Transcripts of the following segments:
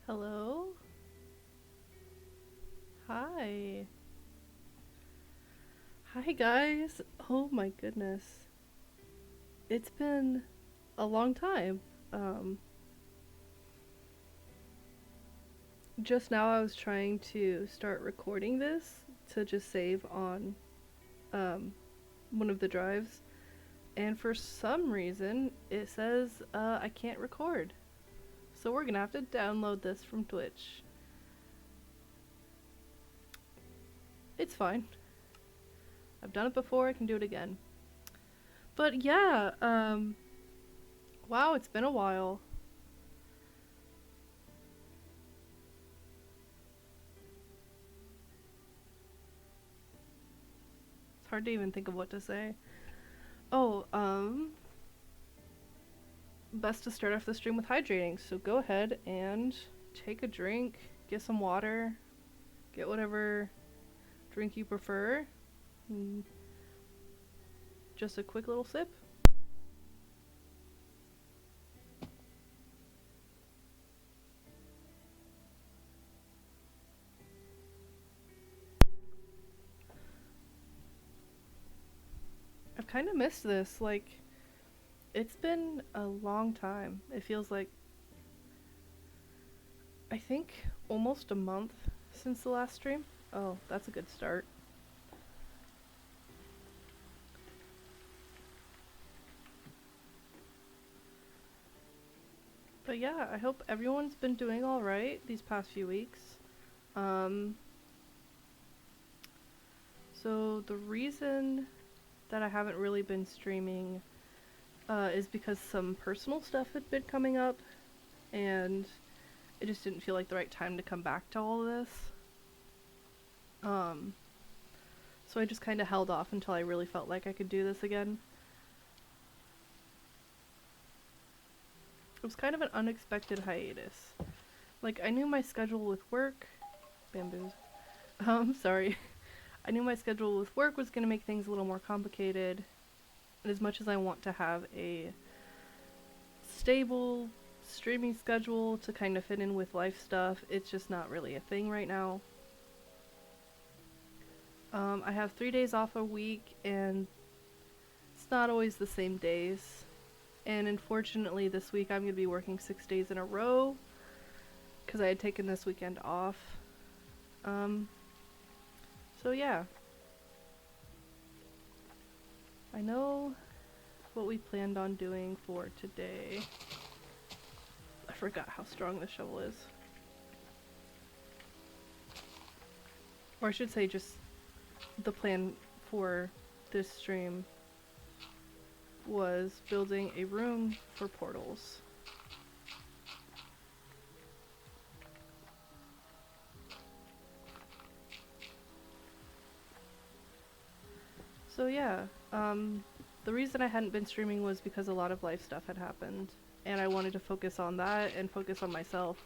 Hello? Hi. Hi, guys. Oh my goodness. It's been a long time. Um, just now I was trying to start recording this to just save on um, one of the drives, and for some reason it says I can't record. So we're gonna have to download this from Twitch. It's fine. I've done it before, I can do it again. But yeah, wow, it's been a while. It's hard to even think of what to say. Oh, best to start off the stream with hydrating. So go ahead and take a drink, get some water, get whatever drink you prefer. And just a quick little sip. I've kind of missed this. Like, it's been a long time. It feels like, I think, almost a month since the last stream. Oh, that's a good start. But yeah, I hope everyone's been doing alright these past few weeks. Um, so the reason that I haven't really been streaming is because some personal stuff had been coming up, and it just didn't feel like the right time to come back to all of this. Um, so I just kind of held off until I really felt like I could do this again. It was kind of an unexpected hiatus. Like, I knew my schedule with work... Bamboos. Sorry. I knew my schedule with work was going to make things a little more complicated. And as much as I want to have a stable streaming schedule to kind of fit in with life stuff, it's just not really a thing right now. I have 3 days off a week, and it's not always the same days. And unfortunately, this week I'm going to be working 6 days in a row because I had taken this weekend off. So yeah. I know what we planned on doing for today. I forgot how strong this shovel is. Or I should say just the plan for this stream was building a room for portals. So yeah, the reason I hadn't been streaming was because a lot of life stuff had happened, and I wanted to focus on that and focus on myself.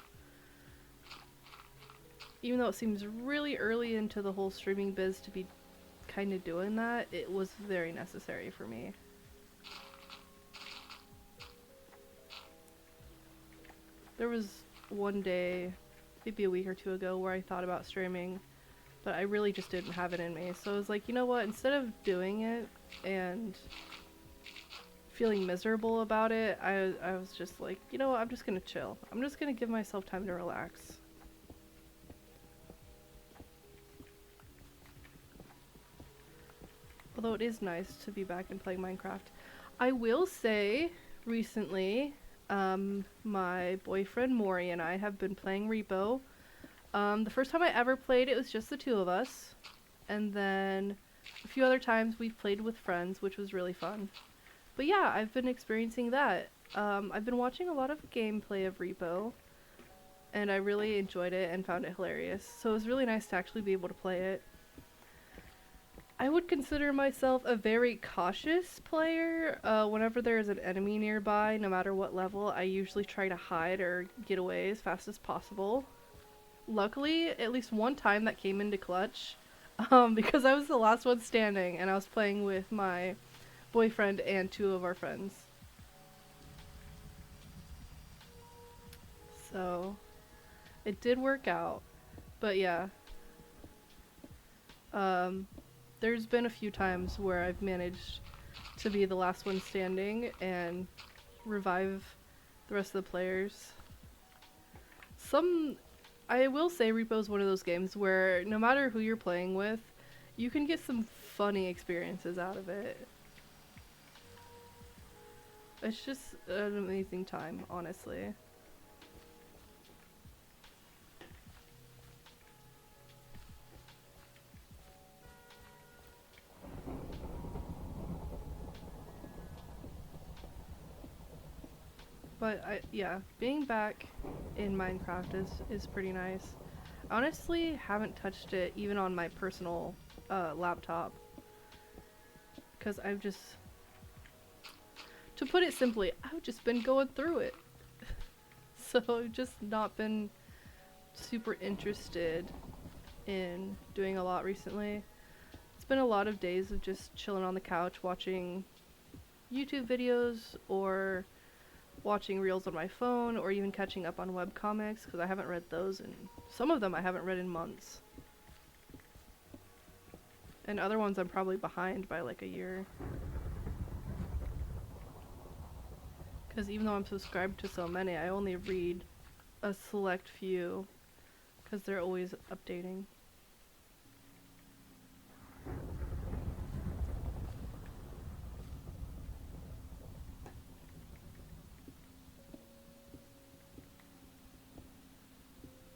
Even though it seems really early into the whole streaming biz to be kind of doing that, it was very necessary for me. There was one day, maybe a week or two ago, where I thought about streaming, but I really just didn't have it in me. So I was like, you know what, instead of doing it and feeling miserable about it, I was just like, you know what, I'm just gonna chill. I'm just gonna give myself time to relax. Although it is nice to be back and playing Minecraft. I will say, recently, my boyfriend Maury and I have been playing Repo. The first time I ever played, it was just the two of us. And then a few other times we've played with friends, which was really fun. But yeah, I've been experiencing that. I've been watching a lot of gameplay of Repo, and I really enjoyed it and found it hilarious. So it was really nice to actually be able to play it. I would consider myself a very cautious player. Whenever there is an enemy nearby, no matter what level, I usually try to hide or get away as fast as possible. Luckily, at least one time that came into clutch, because I was the last one standing and I was playing with my boyfriend and two of our friends. So, It did work out, but yeah. There's been a few times where I've managed to be the last one standing and revive the rest of the players. I will say Repo is one of those games where no matter who you're playing with, you can get some funny experiences out of it. It's just an amazing time, honestly. But yeah, being back in Minecraft is pretty nice. I honestly haven't touched it even on my personal laptop. Because I've just, to put it simply, I've just been going through it. So I've just not been super interested in doing a lot recently. It's been a lot of days of just chilling on the couch watching YouTube videos or watching reels on my phone or even catching up on webcomics because I haven't read those, and some of them I haven't read in months. And other ones I'm probably behind by like a year. Because even though I'm subscribed to so many, I only read a select few because they're always updating.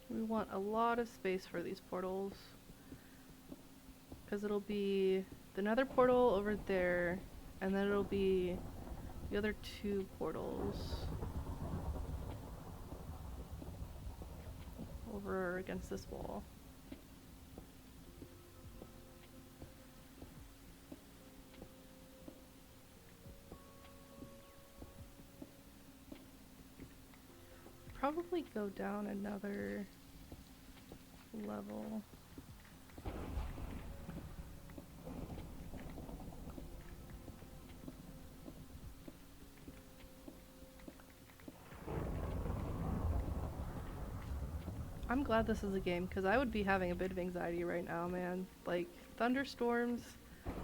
We want a lot of space for these portals because it'll be the Nether Portal over there, and then it'll be the other two portals over against this wall. Probably go down another level. I'm glad this is a game because I would be having a bit of anxiety right now, man. Like, thunderstorms,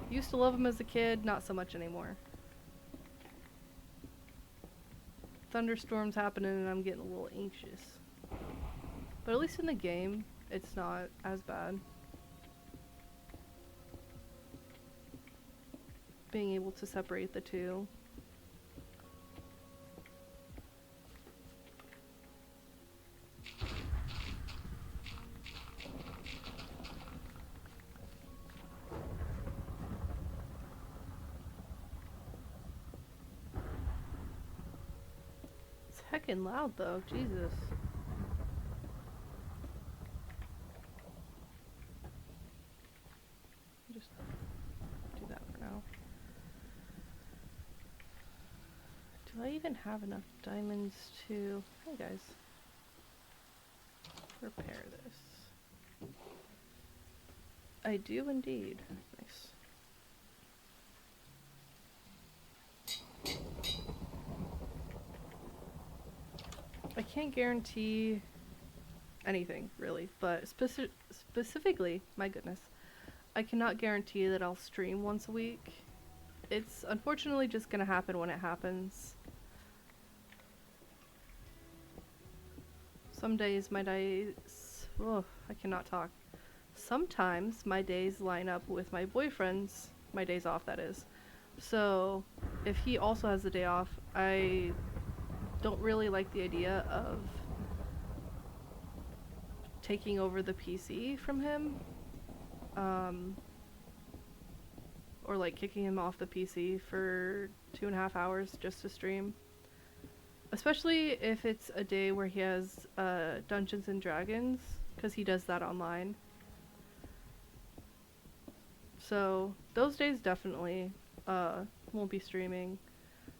used to love them as a kid, not so much anymore. Thunderstorms happening and I'm getting a little anxious. But at least in the game, it's not as bad. Being able to separate the two. It's heckin' loud though, Jesus. Just do that for now. Do I even have enough diamonds to... Hey guys. Repair this. I do indeed. Nice. I can't guarantee anything, really, but specifically, my goodness, I cannot guarantee that I'll stream once a week. It's unfortunately just gonna happen when it happens. Some days my days... Oh, I cannot talk. Sometimes my days line up with my boyfriend's, my days off that is. So, if he also has the day off, I don't really like the idea of taking over the PC from him. Or like kicking him off the PC for 2.5 hours just to stream. Especially if it's a day where he has Dungeons and Dragons, because he does that online. So those days definitely won't be streaming.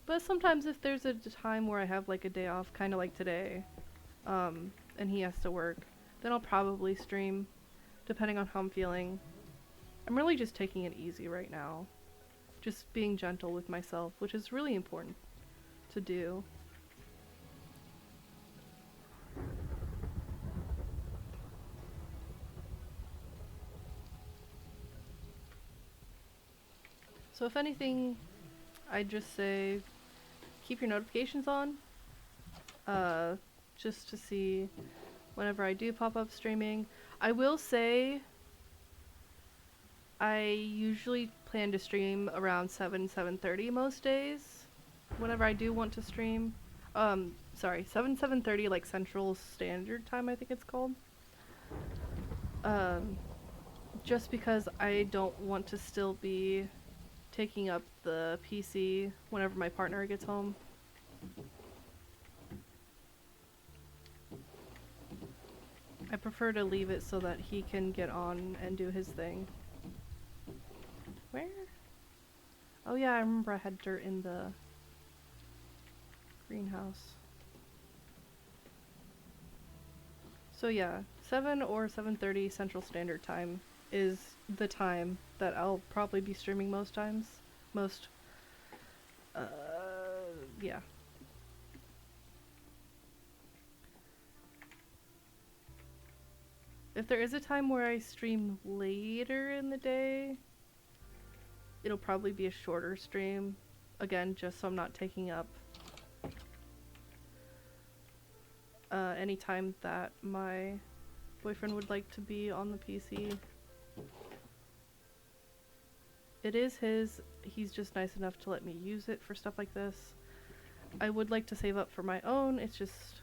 But sometimes if there's a time where I have like a day off, kind of like today, and he has to work, then I'll probably stream, depending on how I'm feeling. I'm really just taking it easy right now. Just being gentle with myself, which is really important to do. So if anything, I'd just say keep your notifications on, just to see whenever I do pop up streaming. I will say I usually plan to stream around 7:30 most days. Whenever I do want to stream. Sorry, 7:30 like Central Standard Time, I think it's called. Just because I don't want to still be taking up the PC whenever my partner gets home. I prefer to leave it so that he can get on and do his thing. Where? Oh yeah, I remember I had dirt in the greenhouse. So yeah, 7 or 7:30 Central Standard Time is the time that I'll probably be streaming most times. Yeah. If there is a time where I stream later in the day, it'll probably be a shorter stream. Again, just so I'm not taking up any time that my boyfriend would like to be on the PC. It is his, he's just nice enough to let me use it for stuff like this. I would like to save up for my own, it's just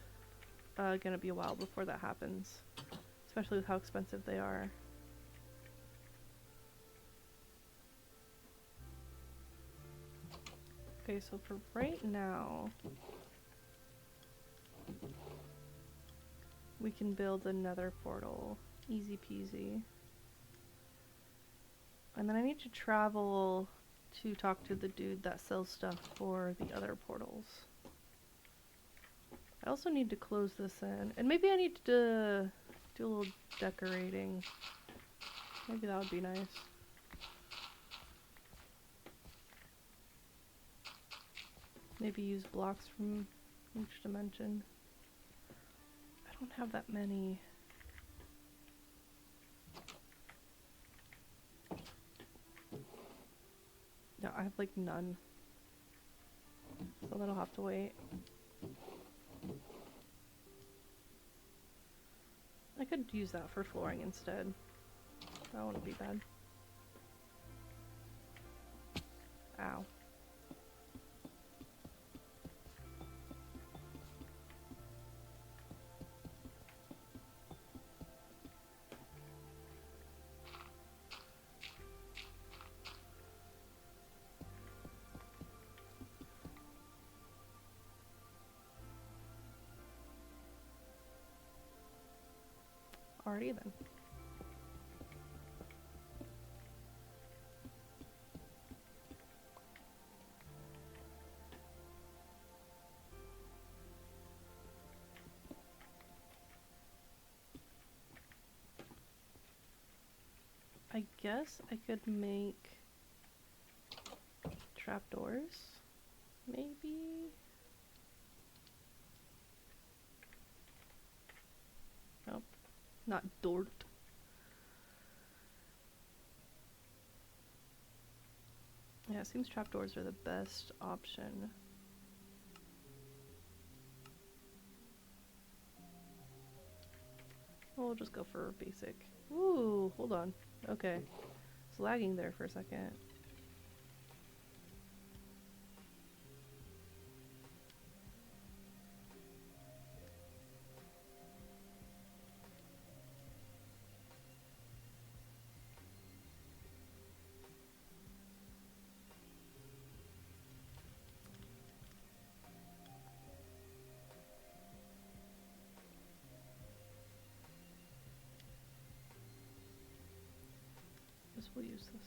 gonna be a while before that happens. Especially with how expensive they are. Okay, so for right now, we can build a Nether Portal. Easy peasy. And then I need to travel to talk to the dude that sells stuff for the other portals. I also need to close this in. And maybe I need to do a little decorating. Maybe that would be nice. Maybe use blocks from each dimension. I don't have that many. No, I have like none. So that'll have to wait. I could use that for flooring instead. That wouldn't be bad. Ow. Alrighty then. I guess I could make trapdoors, maybe? Nope, not dort. Yeah, it seems trapdoors are the best option. We'll just go for basic. Ooh, hold on. Okay. It's lagging there for a second. Guess we'll use this.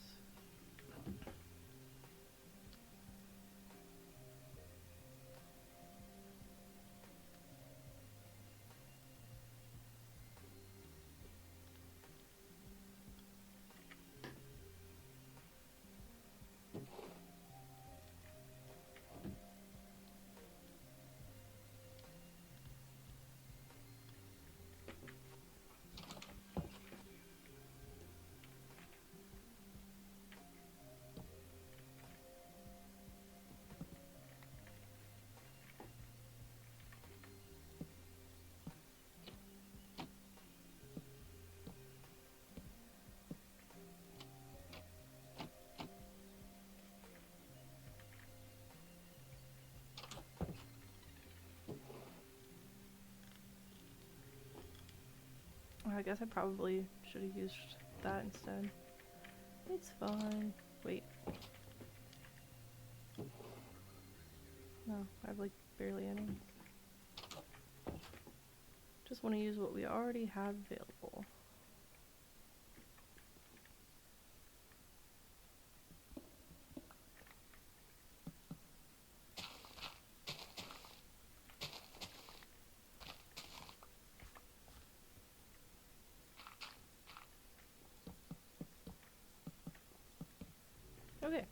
I guess I probably should have used that instead. It's fine. Wait. No, I have like barely any. Just want to use what we already have available. Okay.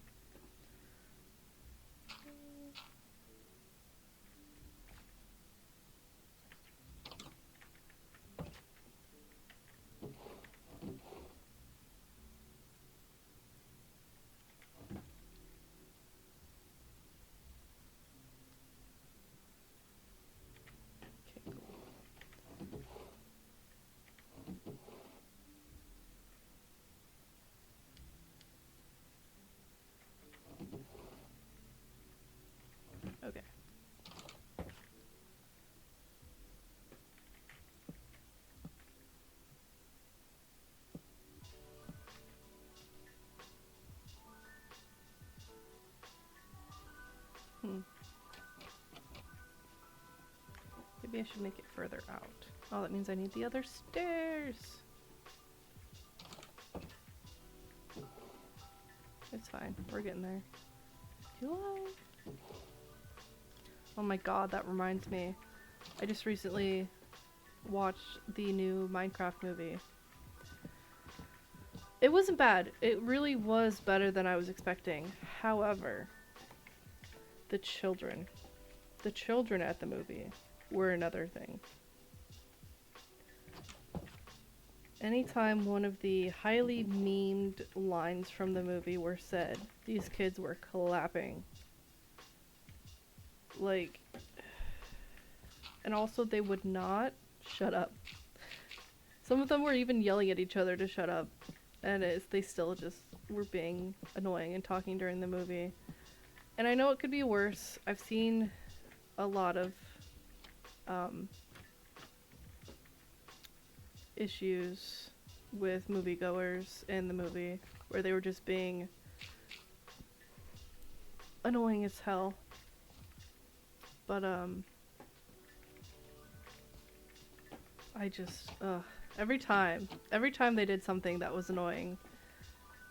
Okay. Maybe I should make it further out. Oh, that means I need the other stairs. It's fine. We're getting there. Do I? Oh my god, that reminds me. I just recently watched the new Minecraft movie. It wasn't bad. It really was better than I was expecting. However, the children at the movie were another thing. Anytime one of the highly memed lines from the movie were said, these kids were clapping. Like, and also they would not shut up. Some of them were even yelling at each other to shut up, and they still just were being annoying and talking during the movie. And I know it could be worse. I've seen a lot of issues with moviegoers in the movie where they were just being annoying as hell. But I just every time they did something that was annoying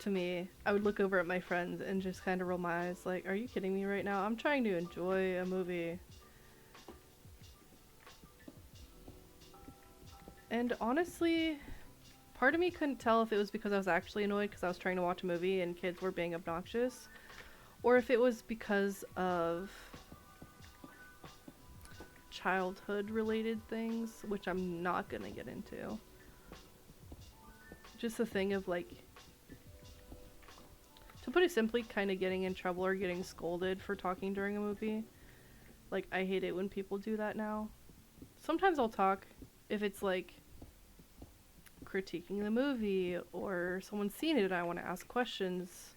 to me, I would look over at my friends and just kind of roll my eyes like, are you kidding me right now? I'm trying to enjoy a movie. And honestly, part of me couldn't tell if it was because I was actually annoyed because I was trying to watch a movie and kids were being obnoxious, or if it was because of childhood related things, which I'm not gonna get into. Just a thing of like, to put it simply, kind of getting in trouble or getting scolded for talking during a movie. Like, I hate it when people do that now. Sometimes I'll talk if it's like critiquing the movie or someone's seen it and I want to ask questions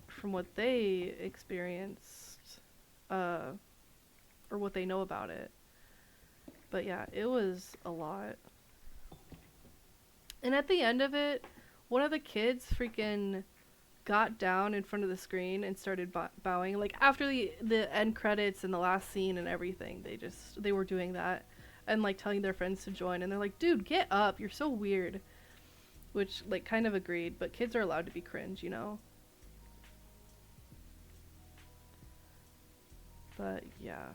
from what they experienced or what they know about it. But yeah, it was a lot. And at the end of it, one of the kids freaking got down in front of the screen and started bowing. Like, after the end credits and the last scene and everything, they were doing that and like telling their friends to join, and they're like, dude, get up, you're so weird. Which, like, kind of agreed, but kids are allowed to be cringe, you know? But yeah.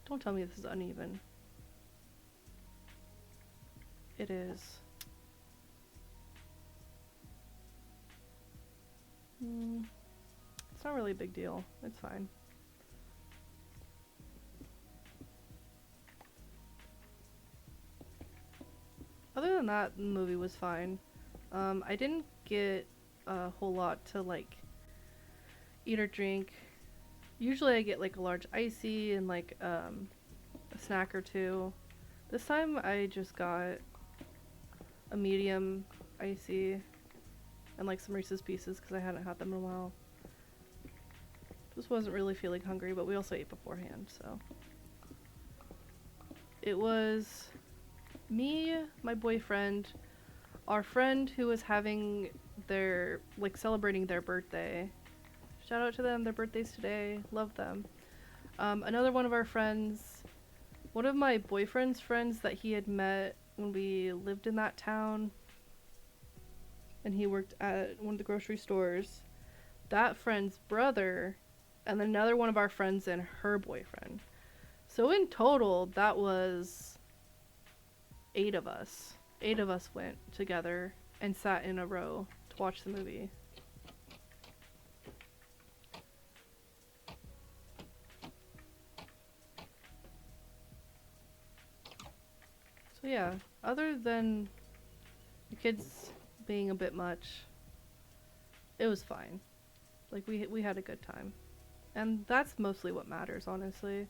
Don't tell me this is uneven. It is. It's not really a big deal. It's fine. Other than that, the movie was fine. I didn't get a whole lot to like eat or drink. Usually I get like a large icy and like a snack or two. This time I just got a medium icy and like some Reese's Pieces because I hadn't had them in a while. Just wasn't really feeling hungry, but we also ate beforehand, so. It was me, my boyfriend, our friend who was having their, like, celebrating their birthday. Shout out to them, their birthday's today, love them. Another one of our friends, one of my boyfriend's friends that he had met when we lived in that town, and he worked at one of the grocery stores, that friend's brother, and then another one of our friends and her boyfriend. So in total, that was 8 of us. 8 of us went together and sat in a row to watch the movie. So yeah, other than the kids being a bit much, it was fine. Like, we had a good time. And that's mostly what matters, honestly.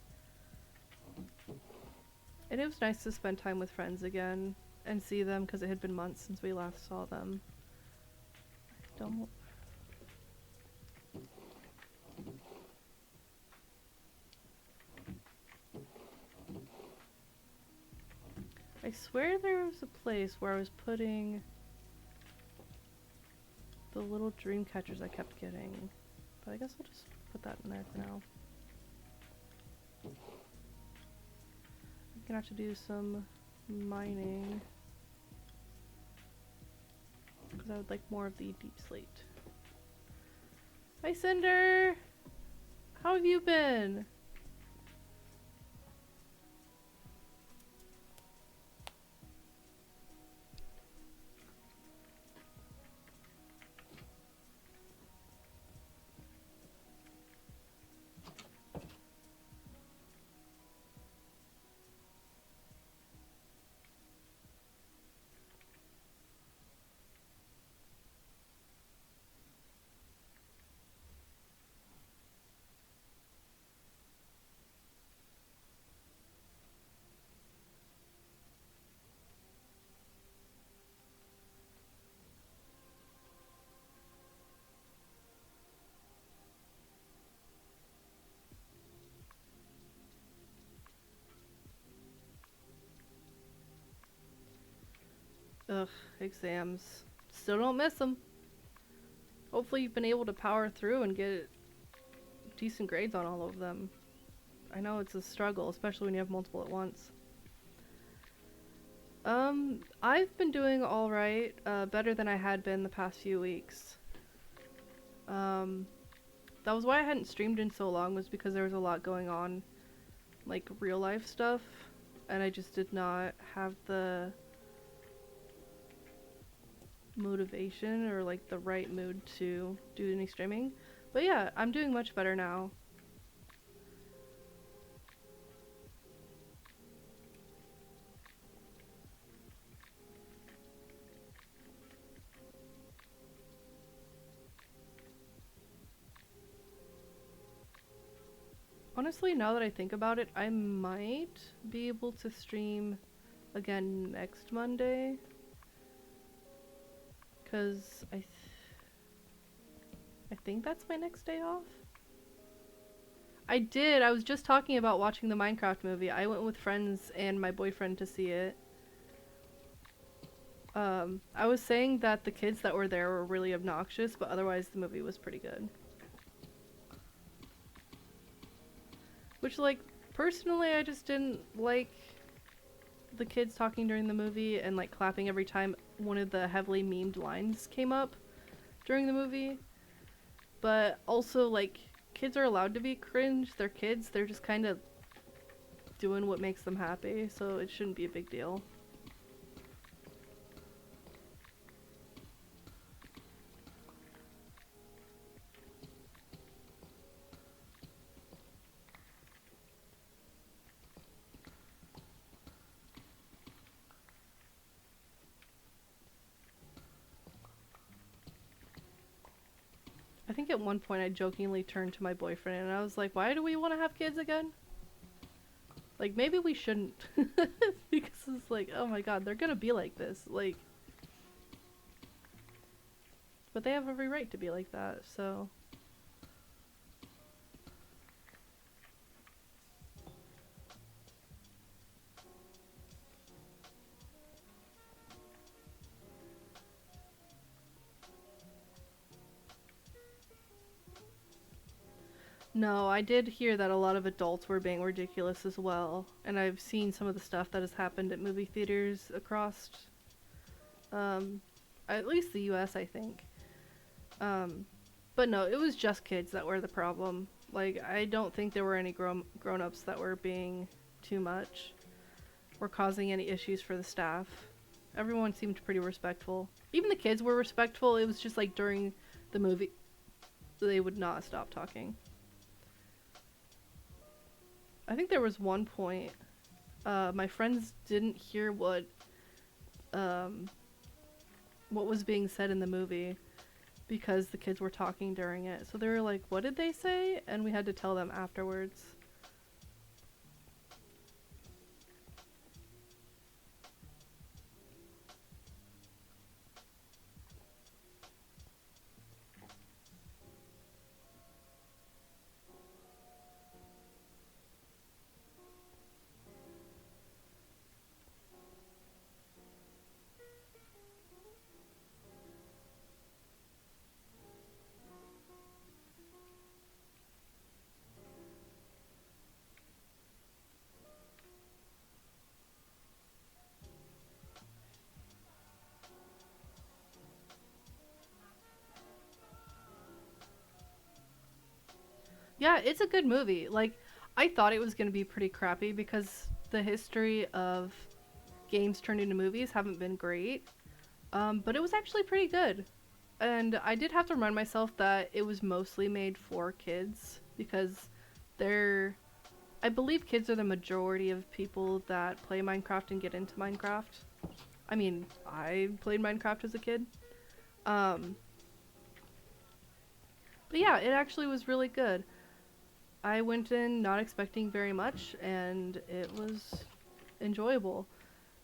And it was nice to spend time with friends again and see them, because it had been months since we last saw them. Don't. I swear there was a place where I was putting the little dream catchers I kept getting. But I guess I'll just put that in there for now. I'm gonna have to do some mining, because I would like more of the deep slate. Hi Cinder! How have you been? Ugh, exams. Still don't miss them. Hopefully you've been able to power through and get decent grades on all of them. I know it's a struggle, especially when you have multiple at once. I've been doing alright, better than I had been the past few weeks. That was why I hadn't streamed in so long, was because there was a lot going on, like real life stuff, and I just did not have the motivation or like the right mood to do any streaming. But yeah, I'm doing much better now. Honestly, now that I think about it, I might be able to stream again next Monday, because I think that's my next day off. I was just talking about watching the Minecraft movie. I went with friends and my boyfriend to see it. I was saying that the kids that were there were really obnoxious, but otherwise the movie was pretty good. Which, like, personally I just didn't like the kids talking during the movie and, like, clapping every time one of the heavily memed lines came up during the movie. But also, like, kids are allowed to be cringe. They're kids. They're just kind of doing what makes them happy, so it shouldn't be a big deal. I think at one point I jokingly turned to my boyfriend and I was like, why do we want to have kids again? Like, maybe we shouldn't. Because it's like, oh my god, they're gonna be like this. Like, but they have every right to be like that, so. No, I did hear that a lot of adults were being ridiculous as well, and I've seen some of the stuff that has happened at movie theaters across, um, at least the U.S. I think. Um, but no, it was just kids that were the problem. Like, I don't think there were any grown-ups that were being too much or causing any issues for the staff. Everyone seemed pretty respectful. Even the kids were respectful. It was just like during the movie, they would not stop talking. I think there was one point, my friends didn't hear what was being said in the movie because the kids were talking during it. So they were like, what did they say? And we had to tell them afterwards. Yeah, it's a good movie. Like, I thought it was going to be pretty crappy because the history of games turned into movies haven't been great. But it was actually pretty good. And I did have to remind myself that it was mostly made for kids because they're I believe kids are the majority of people that play Minecraft and get into Minecraft. I mean, I played Minecraft as a kid. Um, but yeah, it actually was really good. I went in not expecting very much, and it was enjoyable.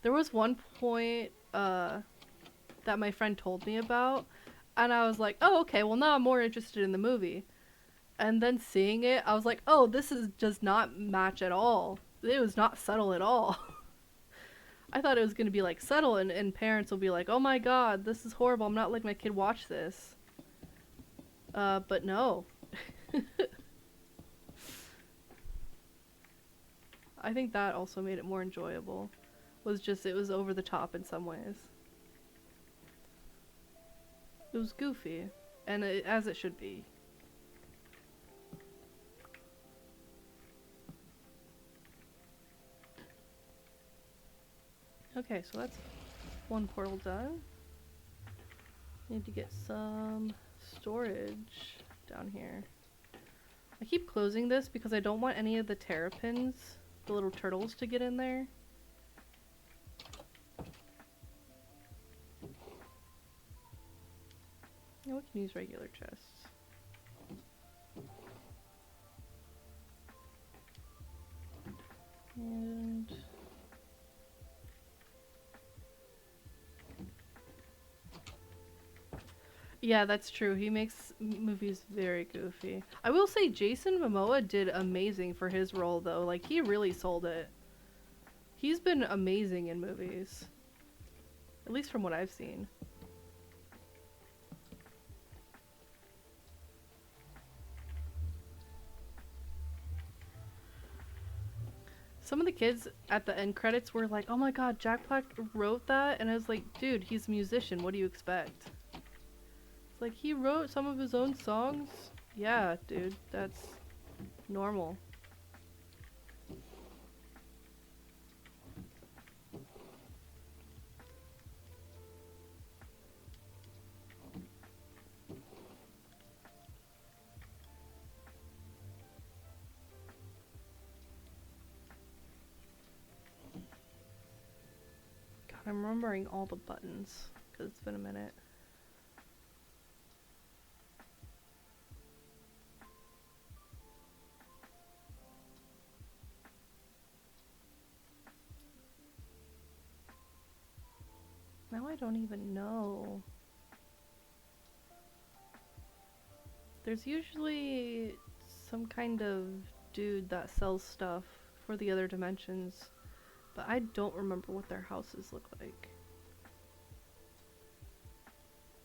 There was one point that my friend told me about, and I was like, oh, okay, well, now I'm more interested in the movie. And then seeing it, I was like, oh, does not match at all. It was not subtle at all. I thought it was going to be like subtle, and parents will be like, oh my god, this is horrible, I'm not letting my kid watch this. But no. I think that also made it more enjoyable. It was over the top in some ways. It was goofy, and as it should be. Okay, so that's one portal done. Need to get some storage down here. I keep closing this because I don't want any of the terrapins, the little turtles, to get in there. Yeah, we can use regular chests. And yeah, that's true. He makes movies very goofy. I will say Jason Momoa did amazing for his role though. Like, he really sold it. He's been amazing in movies. At least from what I've seen. Some of the kids at the end credits were like, oh my god, Jack Black wrote that? And I was like, dude, he's a musician. What do you expect? It's like, he wrote some of his own songs? Yeah, dude, that's normal. God, I'm remembering all the buttons, because it's been a minute. Now I don't even know. There's usually some kind of dude that sells stuff for the other dimensions, but I don't remember what their houses look like.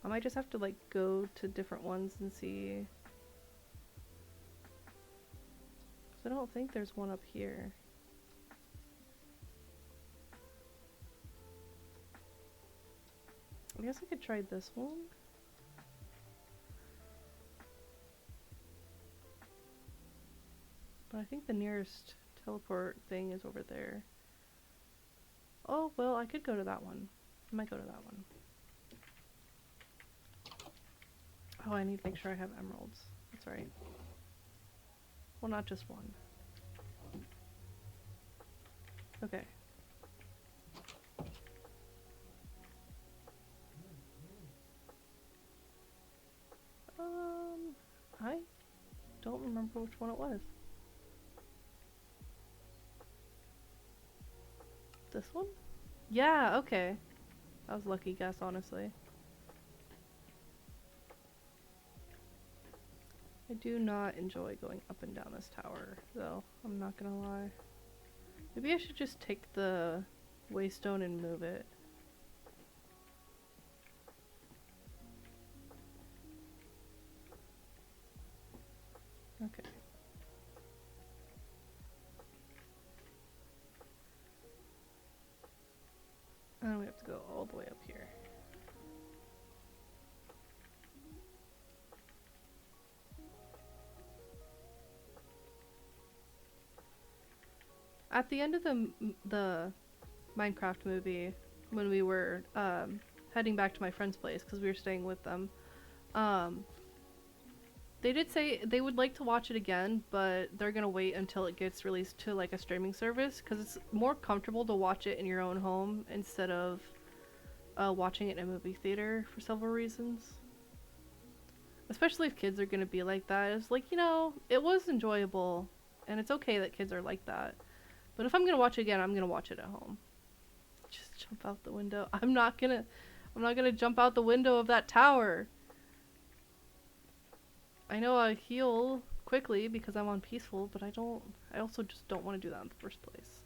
I might just have to like go to different ones and see. 'Cause I don't think there's one up here. I guess I could try this one. But I think the nearest teleport thing is over there. Oh, well, I could go to that one. I might go to that one. Oh, I need to make sure I have emeralds. That's right. Well, not just one. Okay. I don't remember which one it was. This one? Yeah, okay. That was a lucky guess, honestly. I do not enjoy going up and down this tower, though. I'm not gonna lie. Maybe I should just take the waystone and move it. Okay. And we have to go all the way up here. At the end of the Minecraft movie, when we were heading back to my friend's place because we were staying with them, they did say they would like to watch it again, but they're gonna wait until it gets released to like a streaming service because it's more comfortable to watch it in your own home instead of watching it in a movie theater for several reasons. Especially if kids are gonna be like that. It's like, you know, it was enjoyable, and it's okay that kids are like that. But if I'm gonna watch it again, I'm gonna watch it at home. Just jump out the window. I'm not gonna jump out the window of that tower. I know I heal quickly because I'm on peaceful, but I also just don't want to do that in the first place.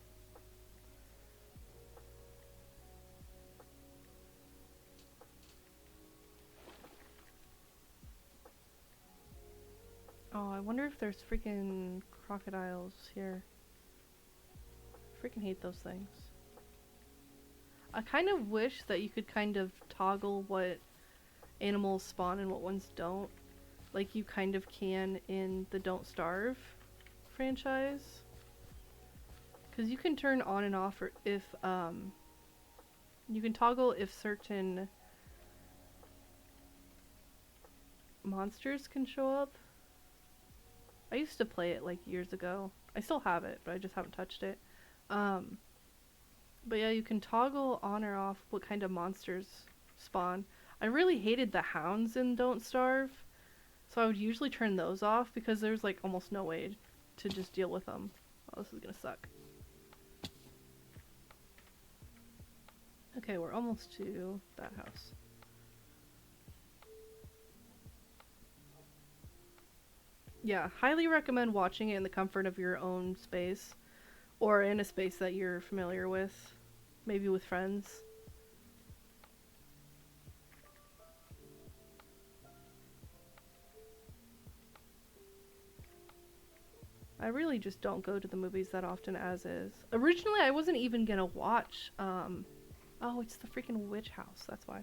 Oh, I wonder if there's freaking crocodiles here. I freaking hate those things. I kind of wish that you could kind of toggle what animals spawn and what ones don't. Like you kind of can in the Don't Starve franchise. Because you can turn on and off if, you can toggle if certain monsters can show up. I used to play it like years ago. I still have it, but I just haven't touched it. But yeah, you can toggle on or off what kind of monsters spawn. I really hated the hounds in Don't Starve. So I would usually turn those off because there's like almost no way to just deal with them. Oh, this is gonna suck. Okay, we're almost to that house. Yeah, highly recommend watching it in the comfort of your own space. Or in a space that you're familiar with. Maybe with friends. I really just don't go to the movies that often as is. Originally, I wasn't even gonna watch, oh, it's the freaking witch house, that's why.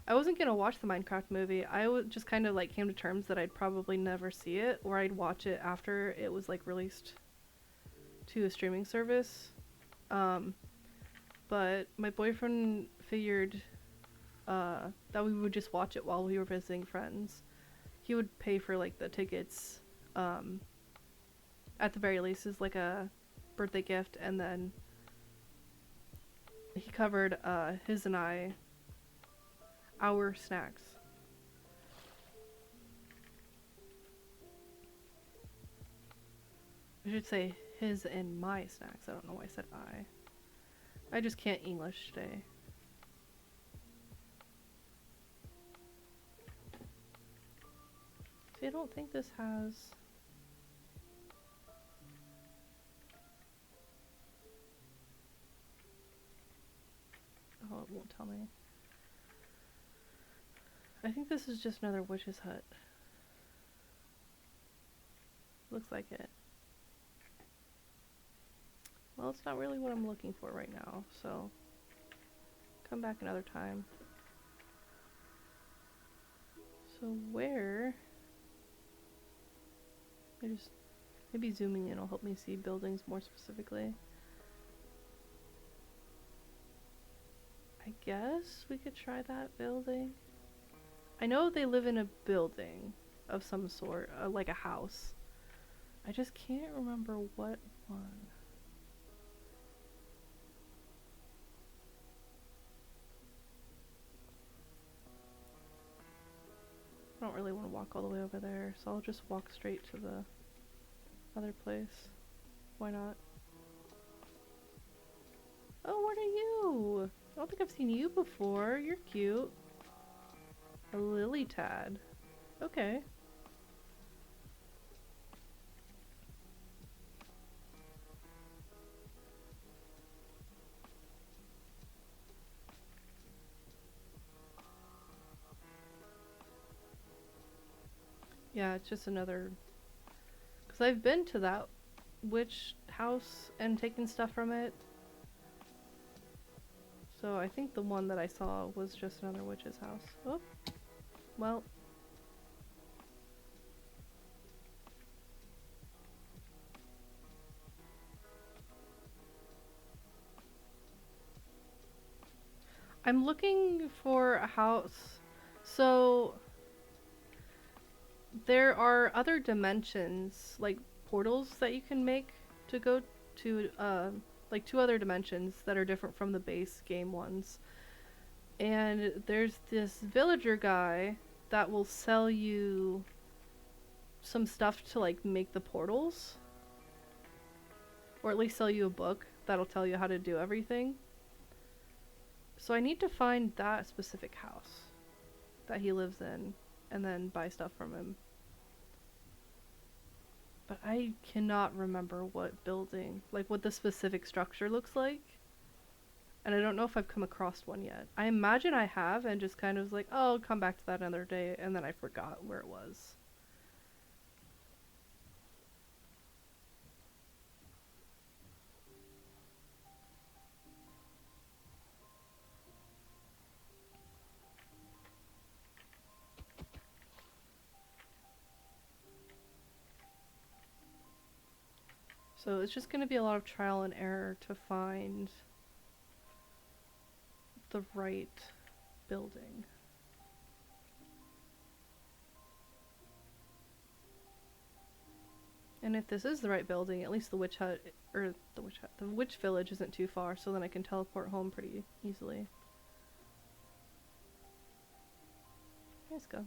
I wasn't gonna watch the Minecraft movie. I just kind of like came to terms that I'd probably never see it, or I'd watch it after it was like released to a streaming service. But my boyfriend figured that we would just watch it while we were visiting friends. He would pay for like the tickets, at the very least as like a birthday gift, and then he covered his and our snacks. I should say his and my snacks. I don't know why I said I just can't English today. See, I don't think this has... Oh, it won't tell me. I think this is just another witch's hut. Looks like it. Well, it's not really what I'm looking for right now, so come back another time. So where? Maybe zooming in will help me see buildings more specifically. I guess we could try that building. I know they live in a building of some sort, like a house. I just can't remember what one. I don't really want to walk all the way over there, so I'll just walk straight to the other place. Why not? Oh, what are you? I don't think I've seen you before. You're cute. A lily tad. Okay. Yeah, it's just another... Because I've been to that witch house and taken stuff from it. So I think the one that I saw was just another witch's house. Oh, well. I'm looking for a house. So there are other dimensions, like portals that you can make to go to, like 2 other dimensions that are different from the base game ones. And there's this villager guy that will sell you some stuff to like make the portals. Or at least sell you a book that'll tell you how to do everything. So I need to find that specific house that he lives in and then buy stuff from him. But I cannot remember what building, like what the specific structure looks like. And I don't know if I've come across one yet. I imagine I have and just kind of was like, oh, I'll come back to that another day, and then I forgot where it was. So it's just going to be a lot of trial and error to find the right building. And if this is the right building, at least the witch hut, or the witch village isn't too far, so then I can teleport home pretty easily. Hey, skunk.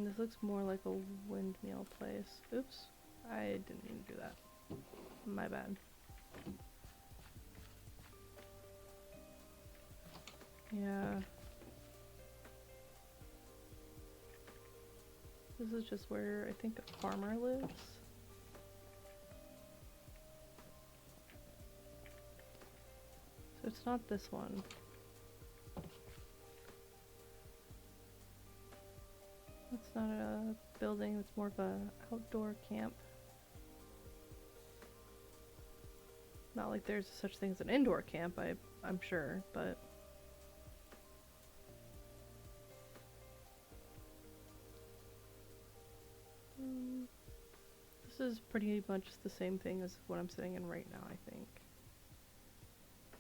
This looks more like a windmill place. Oops. I didn't mean to do that. My bad. Yeah. This is just where I think a farmer lives. So it's not this one. It's not a building, it's more of a outdoor camp. Not like there's such thing as an indoor camp, I'm sure, but... This is pretty much the same thing as what I'm sitting in right now, I think.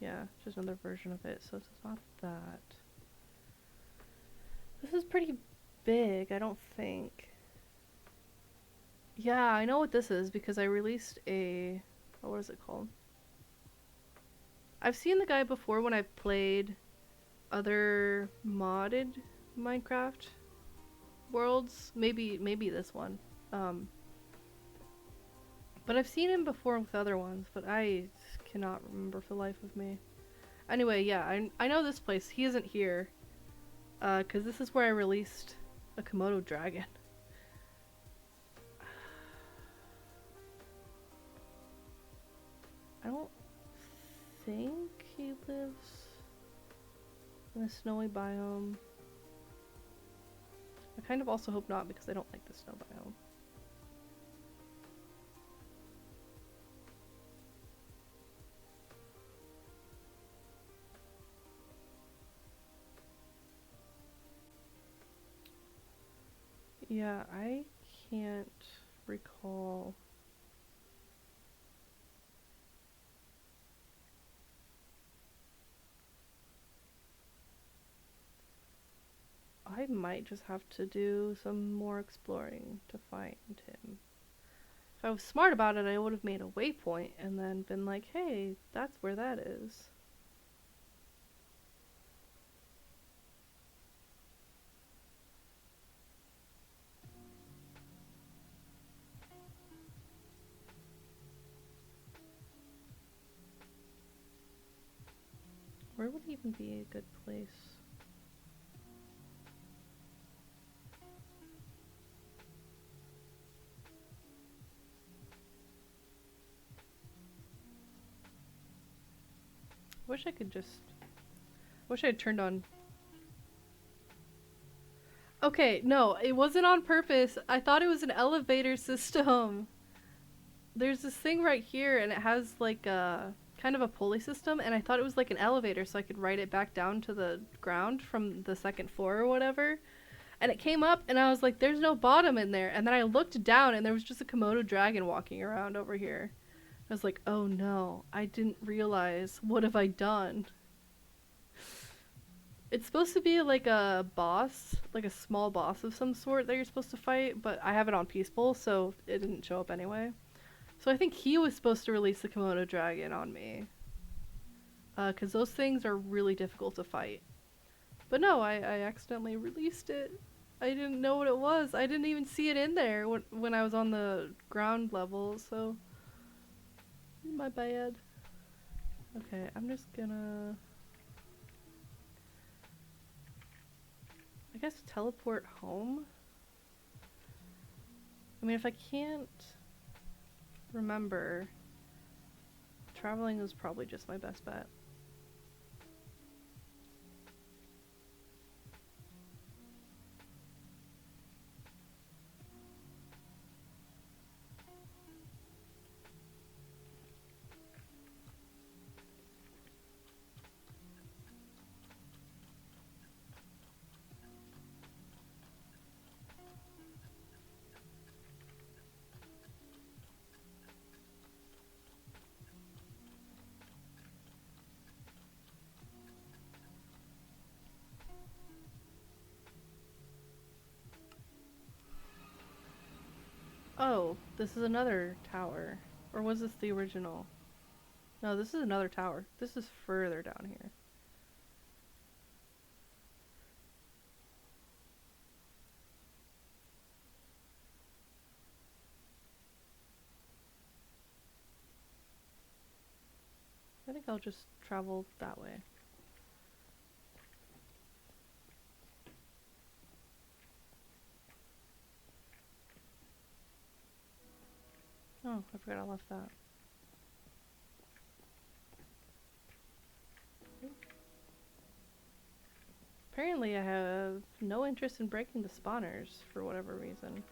Yeah, just another version of it, so it's not that. This is pretty big, I don't think. Yeah, I know what this is because I released a... what is it called? I've seen the guy before when I've played other modded Minecraft worlds. Maybe this one. But I've seen him before with other ones, but I cannot remember for the life of me. Anyway, yeah, I know this place. He isn't here. Because this is where I released a Komodo dragon. I don't think he lives in a snowy biome. I kind of also hope not, because I don't like the snow biome. Yeah, I can't recall. I might just have to do some more exploring to find him. If I was smart about it, I would have made a waypoint and then been like, hey, that's where that is. Where would even be a good place? Wish I could just... Wish I had turned on... Okay, no, it wasn't on purpose. I thought it was an elevator system. There's this thing right here, and it has like a kind of a pulley system, and I thought it was like an elevator so I could ride it back down to the ground from the second floor or whatever. And it came up, and I was like, there's no bottom in there. And then I looked down, and there was just a Komodo dragon walking around over here. I was like, oh no, I didn't realize. What have I done? It's supposed to be like a boss, like a small boss of some sort that you're supposed to fight, but I have it on peaceful, so it didn't show up anyway. So I think he was supposed to release the Komodo dragon on me. Because those things are really difficult to fight. But no, I accidentally released it. I didn't know what it was. I didn't even see it in there when I was on the ground level, so... My bad. Okay, I'm just gonna... I guess teleport home? I mean, if I can't remember, traveling is probably just my best bet. Oh, this is another tower. Or was this the original? No, this is another tower. This is further down here. I think I'll just travel that way. Oh, I forgot I left that. Apparently I have no interest in breaking the spawners for whatever reason.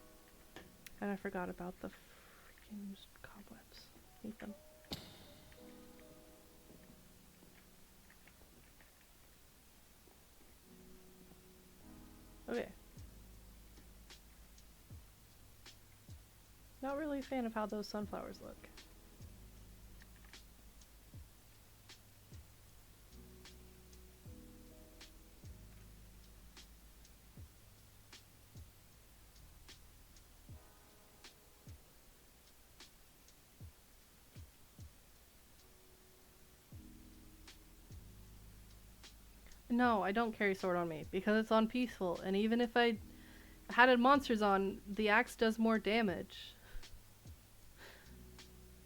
And I forgot about the freaking cobwebs. Hate them. Okay. Not really a fan of how those sunflowers look. No, I don't carry sword on me because it's on peaceful, and even if I had monsters on, the axe does more damage.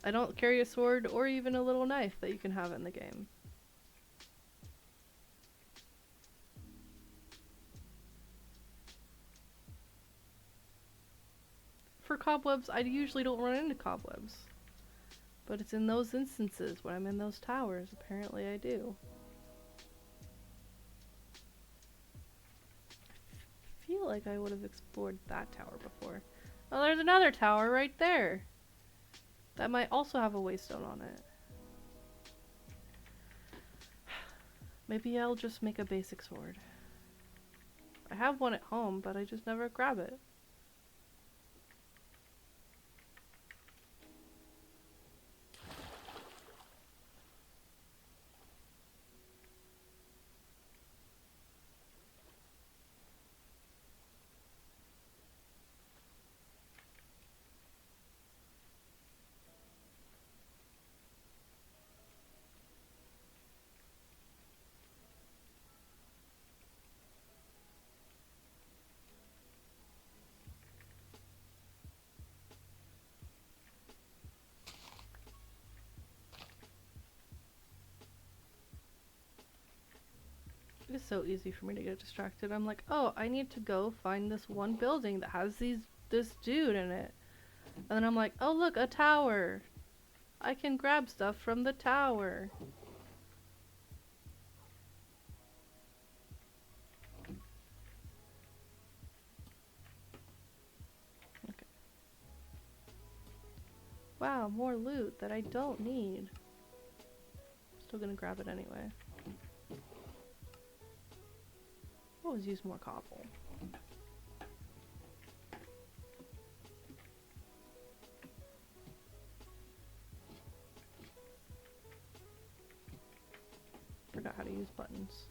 I don't carry a sword or even a little knife that you can have in the game. For cobwebs, I usually don't run into cobwebs. But it's in those instances when I'm in those towers. Apparently I do. I feel like I would have explored that tower before. Oh, there's another tower right there. That might also have a waystone on it. Maybe I'll just make a basic sword. I have one at home, but I just never grab it. It is so easy for me to get distracted. I'm like, oh, I need to go find this one building that has this dude in it. And then I'm like, oh look, a tower. I can grab stuff from the tower. Okay. Wow, more loot that I don't need. Still gonna grab it anyway. Always use more cobble. Forgot how to use buttons.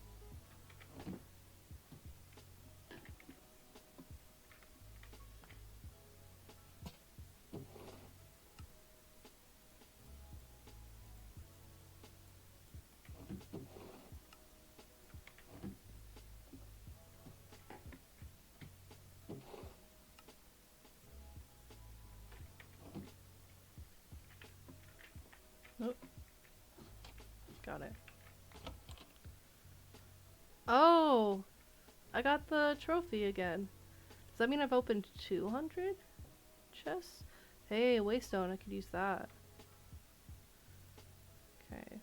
Nope. Got it. Oh! I got the trophy again. Does that mean I've opened 200 chests? Hey, a waystone, I could use that. Okay.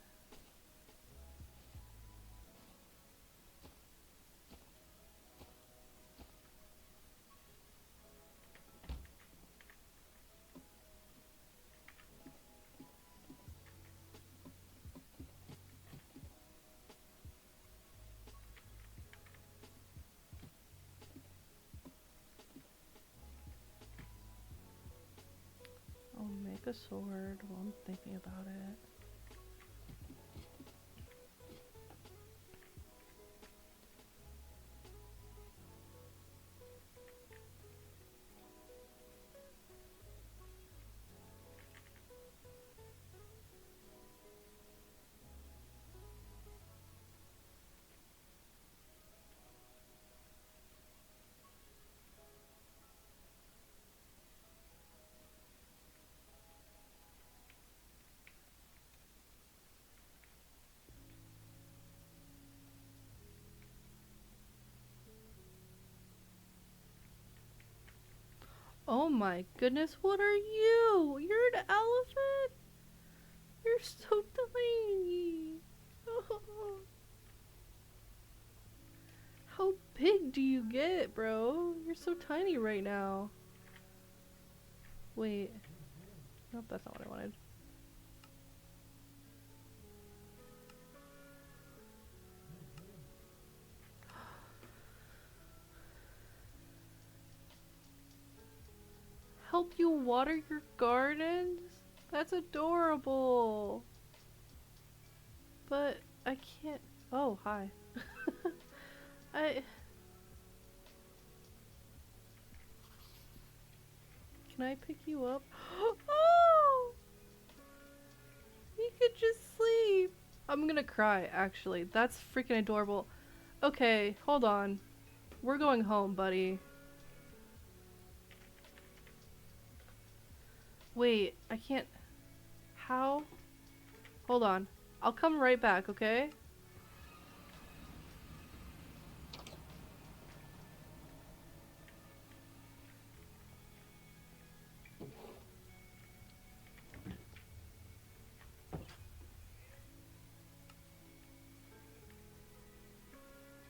I'll make a sword while I'm thinking about it. Oh my goodness, what are you? You're an elephant? You're so tiny. How big do you get, bro? You're so tiny right now. Wait. Nope, that's not what I wanted. Help you water your gardens? That's adorable. But I can't. Oh, hi. I. Can I pick you up? Oh! You could just sleep. I'm gonna cry, actually. That's freaking adorable. Okay, hold on. We're going home, buddy. Wait, I can't. How? Hold on. I'll come right back, okay?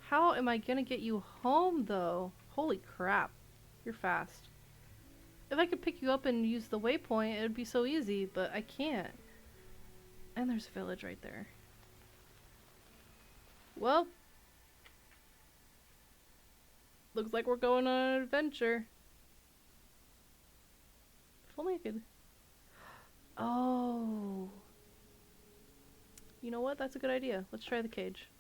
How am I gonna get you home, though? Holy crap. You're fast. If I could pick you up and use the waypoint, it would be so easy, but I can't. And there's a village right there. Well, looks like we're going on an adventure. If only I could... Oh. You know what? That's a good idea. Let's try the cage.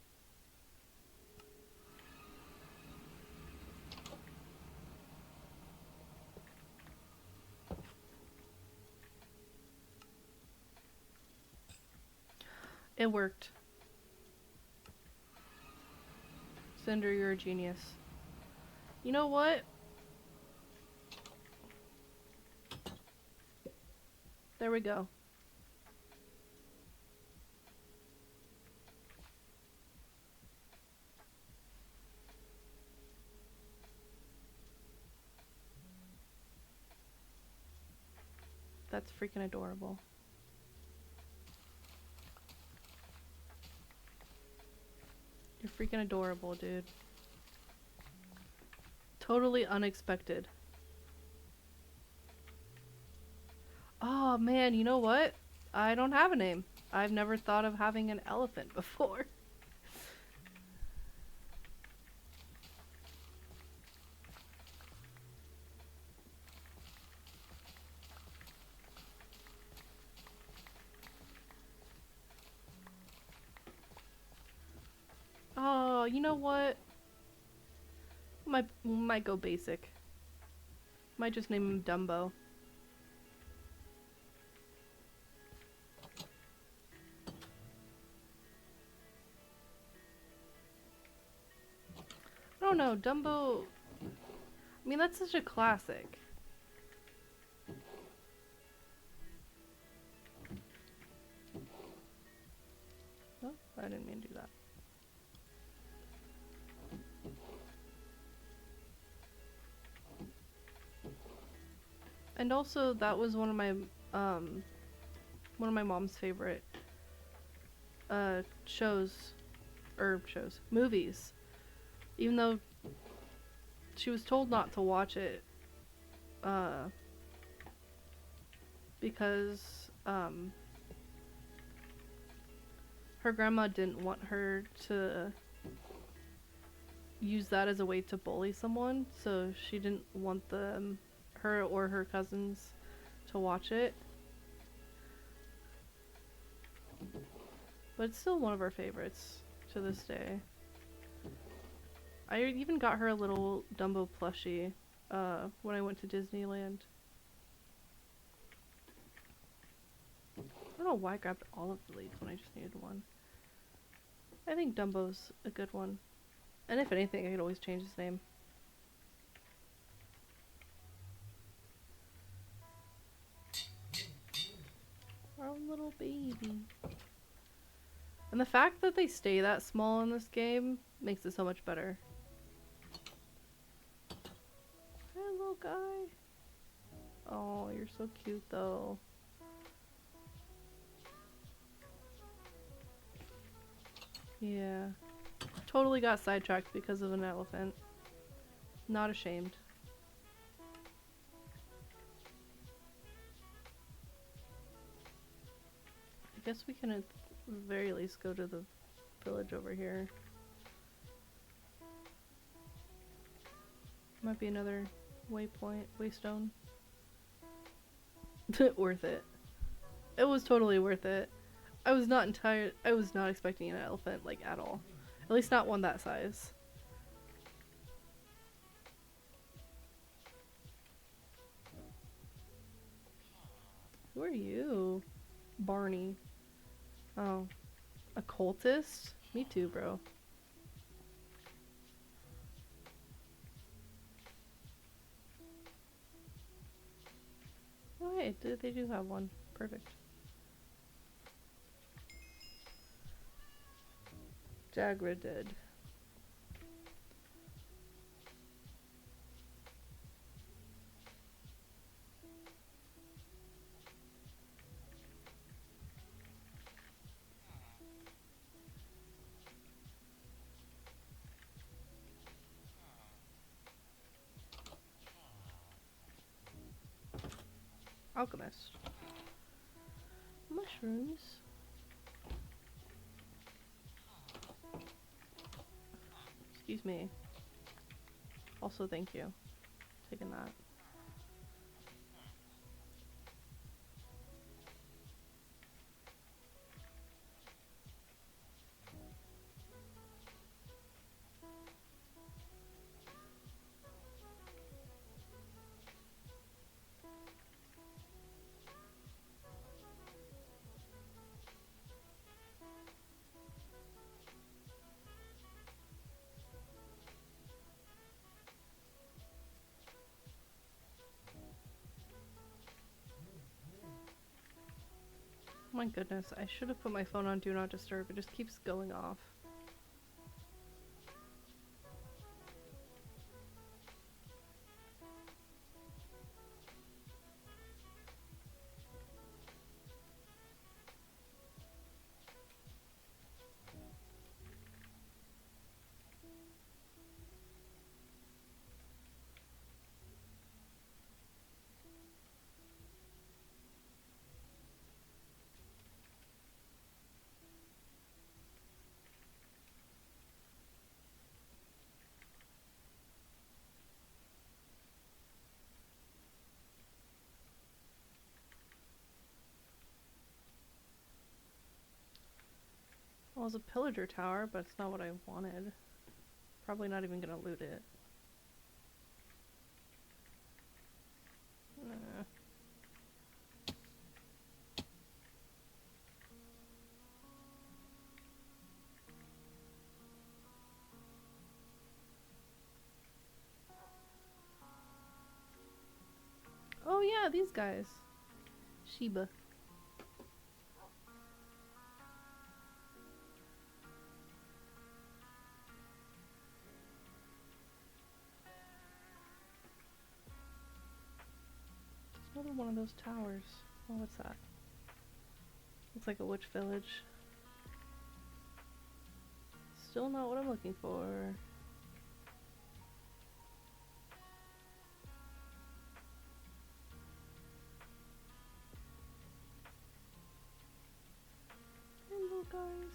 It worked. Cinder, you're a genius. You know what? There we go. That's freaking adorable. You're freaking adorable, dude. Totally unexpected. Oh man, you know what? I don't have a name. I've never thought of having an elephant before. Oh, you know what? Might go basic. Might just name him Dumbo. I don't know, Dumbo... I mean, that's such a classic. Oh, I didn't mean to do that. And also, that was one of my mom's favorite movies. Even though she was told not to watch it, because her grandma didn't want her to use that as a way to bully someone, so she didn't want her or her cousins to watch it. But it's still one of our favorites to this day. I even got her a little Dumbo plushie when I went to Disneyland. I don't know why I grabbed all of the leads when I just needed one. I think Dumbo's a good one. And if anything, I could always change his name. Our little baby. And the fact that they stay that small in this game makes it so much better. Hey, little guy. Oh, you're so cute though. Yeah. Totally got sidetracked because of an elephant. Not ashamed. I guess we can at the very least go to the village over here. Might be another waypoint, waystone. Worth it. It was totally worth it. I was not expecting an elephant, like, at all. At least not one that size. Who are you? Barney. Oh. A cultist? Me too, bro. Oh wait, they do have one. Perfect. Jagra dead. Alchemist. Mushrooms. Excuse me. Also, thank you. Taking that. Oh my goodness, I should have put my phone on Do Not Disturb. It just keeps going off. Well, it's a pillager tower, but it's not what I wanted. Probably not even gonna loot it. Oh yeah, these guys. Sheba. Another one of those towers. Oh, what's that? Looks like a witch village. Still not what I'm looking for. Hello, guys.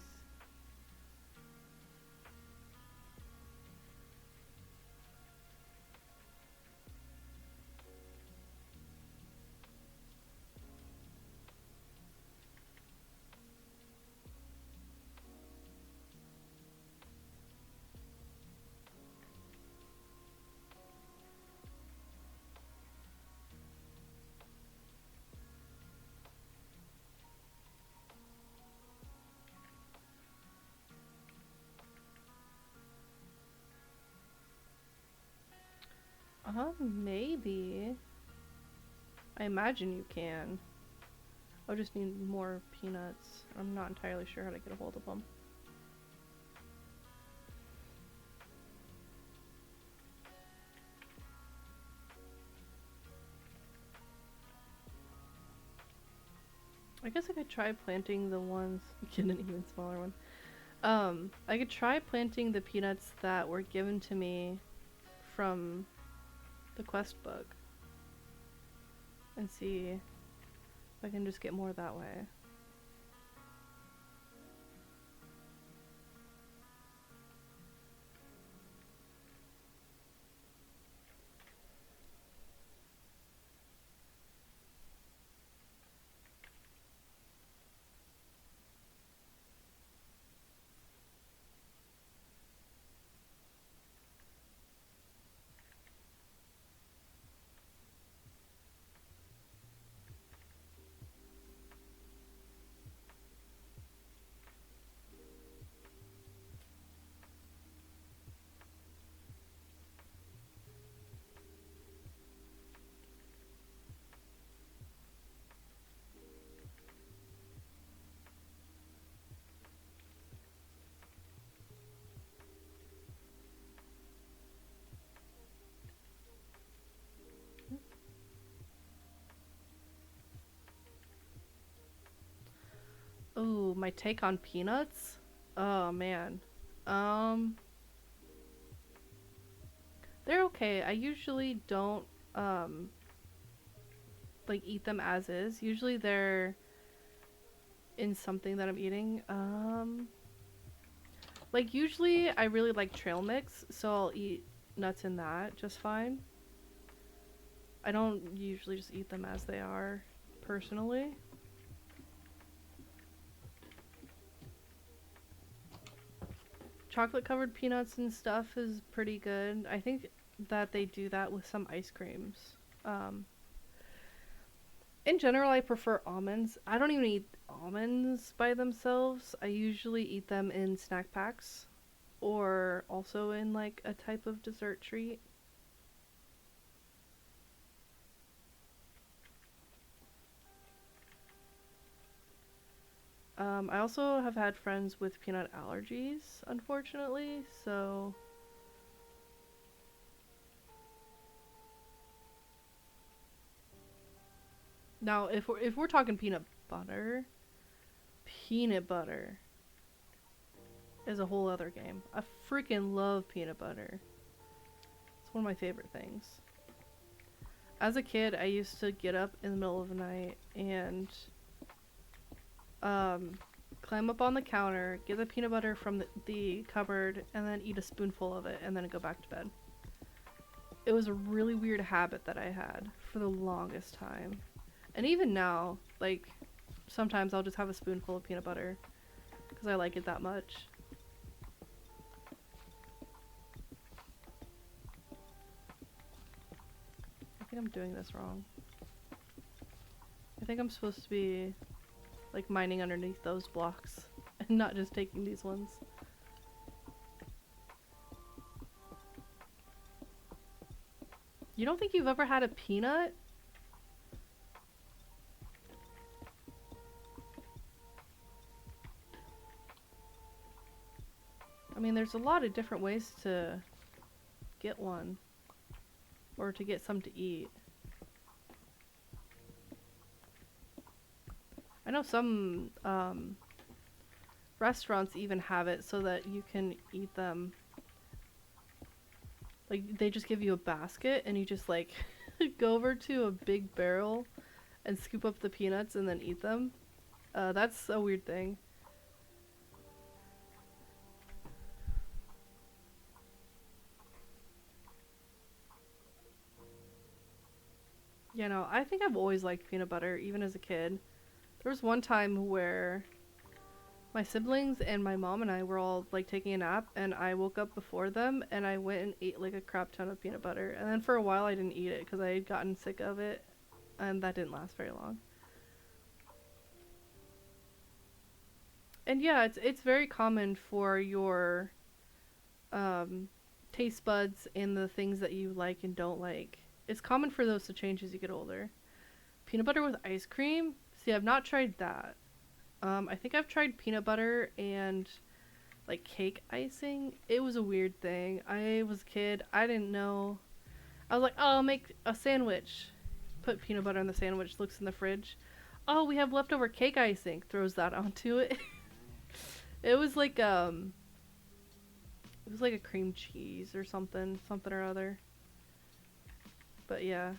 Maybe. I imagine you can. I'll just need more peanuts. I'm not entirely sure how to get a hold of them. I guess I could try planting the ones. Get an even smaller one. I could try planting the peanuts that were given to me from the quest book and see if I can just get more that way. Ooh, my take on peanuts? Oh man. Um, they're okay. I usually don't like eat them as is. Usually they're in something that I'm eating. Like usually I really like trail mix, so I'll eat nuts in that just fine. I don't usually just eat them as they are, personally. Chocolate covered peanuts and stuff is pretty good. I think that they do that with some ice creams. In general, I prefer almonds. I don't even eat almonds by themselves. I usually eat them in snack packs or also in like a type of dessert treat. I also have had friends with peanut allergies, unfortunately, so now if we're talking peanut butter is a whole other game. I freaking love peanut butter. It's one of my favorite things. As a kid, I used to get up in the middle of the night and climb up on the counter, get the peanut butter from the cupboard, and then eat a spoonful of it, and then go back to bed. It was a really weird habit that I had for the longest time. And even now, like, sometimes I'll just have a spoonful of peanut butter because I like it that much. I think I'm doing this wrong. I think I'm supposed to be like mining underneath those blocks and not just taking these ones. You don't think you've ever had a peanut? I mean, there's a lot of different ways to get one or to get some to eat. I know some restaurants even have it so that you can eat them. Like, they just give you a basket and you just, like, go over to a big barrel and scoop up the peanuts and then eat them. That's a weird thing. You know, I think I've always liked peanut butter, even as a kid. There was one time where my siblings and my mom and I were all like taking a nap, and I woke up before them and I went and ate like a crap ton of peanut butter. And then for a while I didn't eat it because I had gotten sick of it, and that didn't last very long. And yeah, it's very common for your um, taste buds and the things that you like and don't like. It's common for those to change as you get older. Peanut butter with ice cream? See, I've not tried that. I think I've tried peanut butter and like cake icing. It was a weird thing. I was a kid. I didn't know. I was like, oh, I'll make a sandwich. Put peanut butter in the sandwich. Looks in the fridge. Oh, we have leftover cake icing. Throws that onto it. It was like it was like a cream cheese or something or other. But yeah.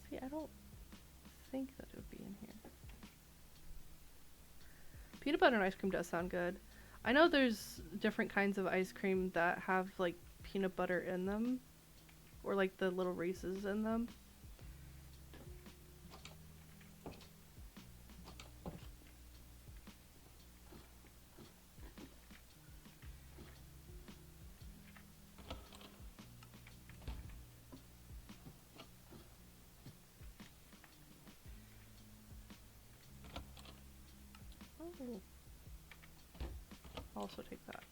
See, I don't think that it would be in here. Peanut butter and ice cream does sound good. I know there's different kinds of ice cream that have like peanut butter in them, or like the little Reese's in them. Oh. I'll also take that.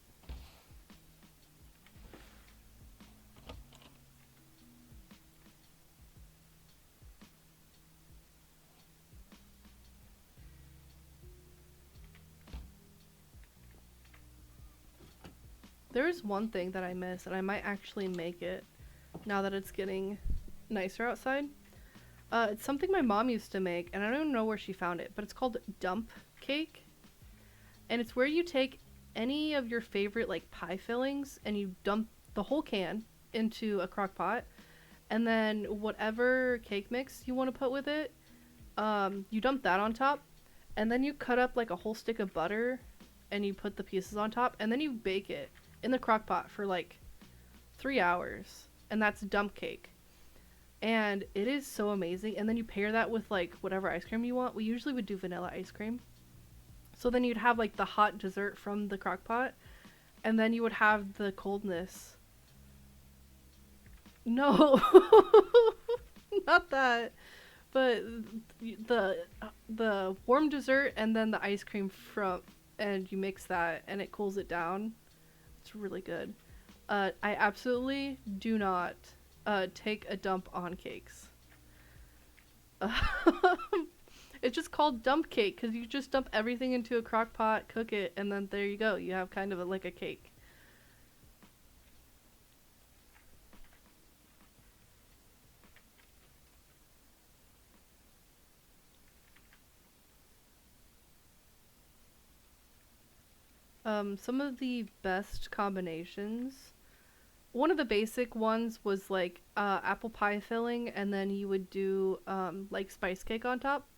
There is one thing that I miss, and I might actually make it now that it's getting nicer outside. It's something my mom used to make, and I don't know where she found it, but it's called dump cake. And it's where you take any of your favorite like pie fillings and you dump the whole can into a crock pot, and then whatever cake mix you want to put with it, you dump that on top, and then you cut up like a whole stick of butter, and you put the pieces on top, and then you bake it in the crock pot for like 3 hours, and that's dump cake. And it is so amazing. And then you pair that with like whatever ice cream you want. We usually would do vanilla ice cream. So then you'd have like the hot dessert from the crock pot, and then you would have the coldness. No, not that. But the warm dessert and then the ice cream from, and you mix that and it cools it down. It's really good. I absolutely do not take a dump on cakes. It's just called dump cake because you just dump everything into a crock pot, cook it, and then there you go. You have kind of like a cake. Some of the best combinations. One of the basic ones was like apple pie filling, and then you would do like spice cake on top.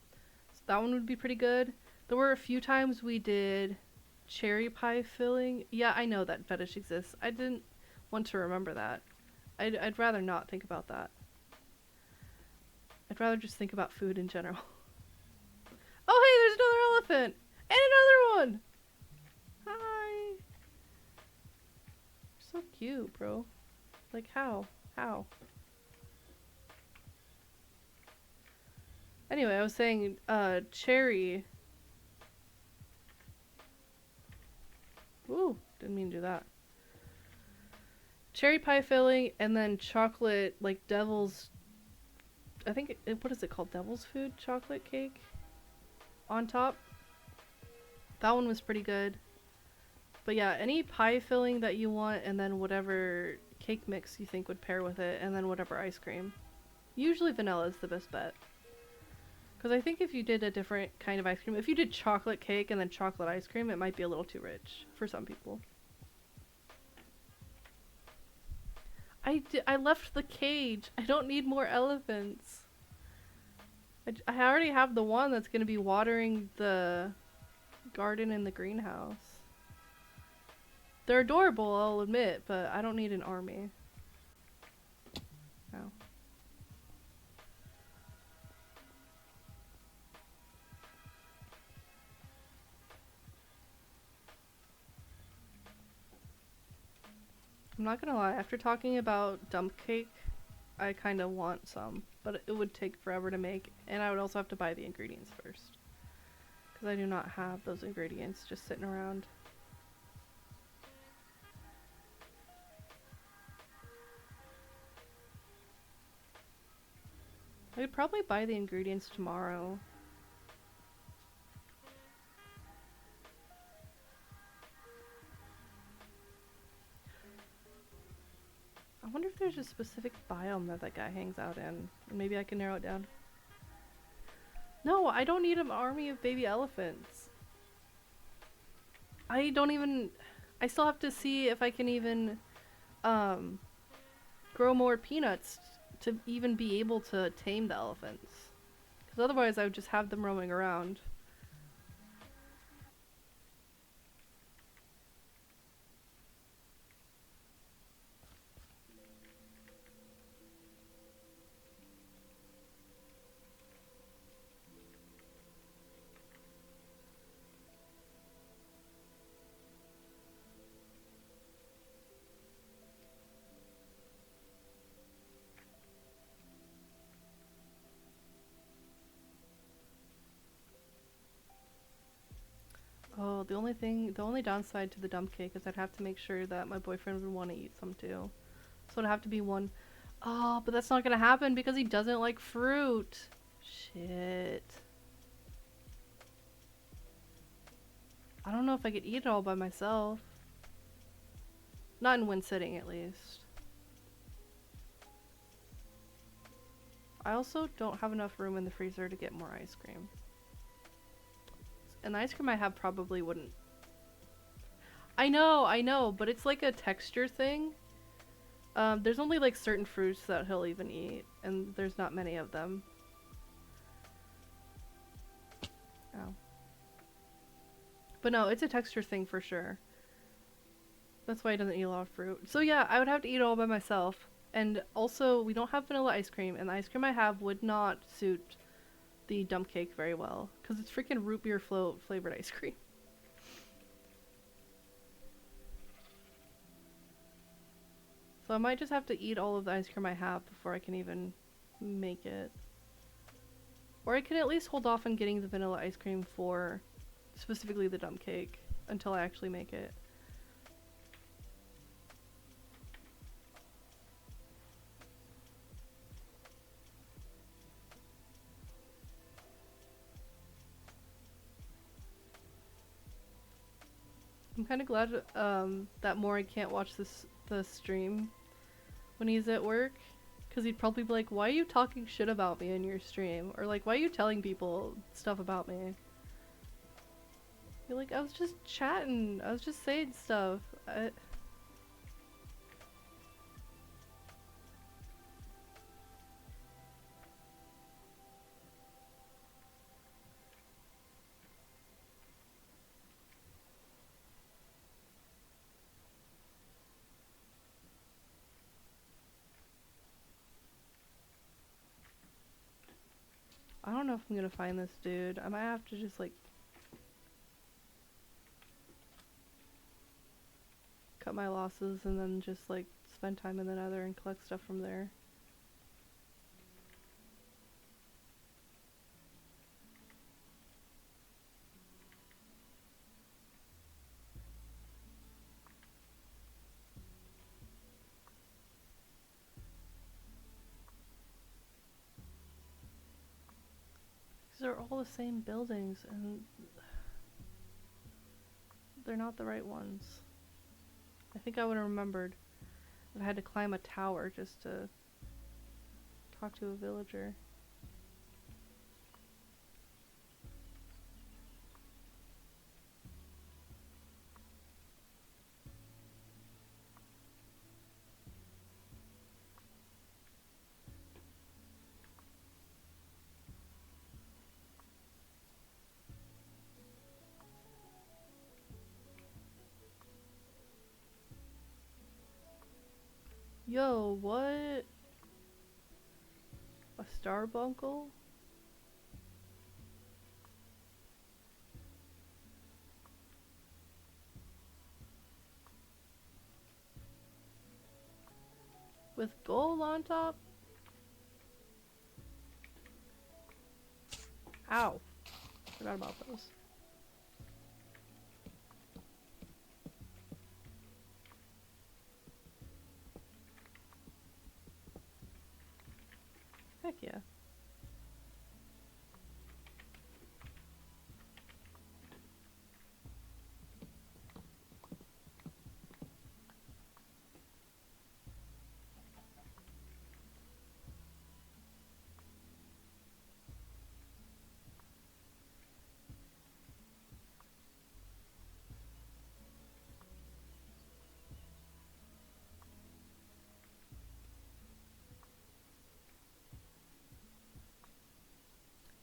So that one would be pretty good. There were a few times we did cherry pie filling. Yeah, I know that fetish exists. I didn't want to remember that. I'd rather not think about that. I'd rather just think about food in general. Oh, hey, there's another elephant! And another one! Hi! So cute, bro. Like, how? How? Anyway, I was saying, cherry. Ooh, didn't mean to do that. Cherry pie filling, and then chocolate, like devil's, I think, what is it called? Devil's food chocolate cake? On top. That one was pretty good. But yeah, any pie filling that you want, and then whatever cake mix you think would pair with it, and then whatever ice cream. Usually vanilla is the best bet. Because I think if you did a different kind of ice cream, if you did chocolate cake and then chocolate ice cream, it might be a little too rich for some people. I left the cage. I don't need more elephants. I already have the one that's going to be watering the garden in the greenhouse. They're adorable, I'll admit, but I don't need an army. No. I'm not gonna lie, after talking about dump cake, I kind of want some, but it would take forever to make, and I would also have to buy the ingredients first. Because I do not have those ingredients just sitting around. I could probably buy the ingredients tomorrow. I wonder if there's a specific biome that that guy hangs out in. Maybe I can narrow it down. No, I don't need an army of baby elephants. I still have to see if I can even grow more peanuts to even be able to tame the elephants. Because otherwise I would just have them roaming around. Oh, the only downside to the dump cake is I'd have to make sure that my boyfriend would want to eat some too. So it'd have to be one. Oh, but that's not gonna happen because he doesn't like fruit. Shit. I don't know if I could eat it all by myself. Not in one sitting, at least. I also don't have enough room in the freezer to get more ice cream. And the ice cream I have probably wouldn't. I know, but it's like a texture thing. There's only like certain fruits that he'll even eat, and there's not many of them. Oh. But no, it's a texture thing for sure. That's why he doesn't eat a lot of fruit. So yeah, I would have to eat it all by myself. And also, we don't have vanilla ice cream, and the ice cream I have would not suit the dump cake very well, because it's freaking root beer float flavored ice cream. So I might just have to eat all of the ice cream I have before I can even make it. Or I can at least hold off on getting the vanilla ice cream for specifically the dump cake until I actually make it. I'm kind of glad that Maury can't watch the stream when he's at work, because he'd probably be like, why are you talking shit about me in your stream? Or like, why are you telling people stuff about me? You're like, I was just chatting, I was just saying stuff. I don't know if I'm gonna find this dude. I might have to just like cut my losses and then just like spend time in the Nether and collect stuff from there. These are all the same buildings and they're not the right ones. I think I would have remembered that I had to climb a tower just to talk to a villager. Yo, what? A starbuncle? With gold on top? Ow. Forgot about those. Heck yeah.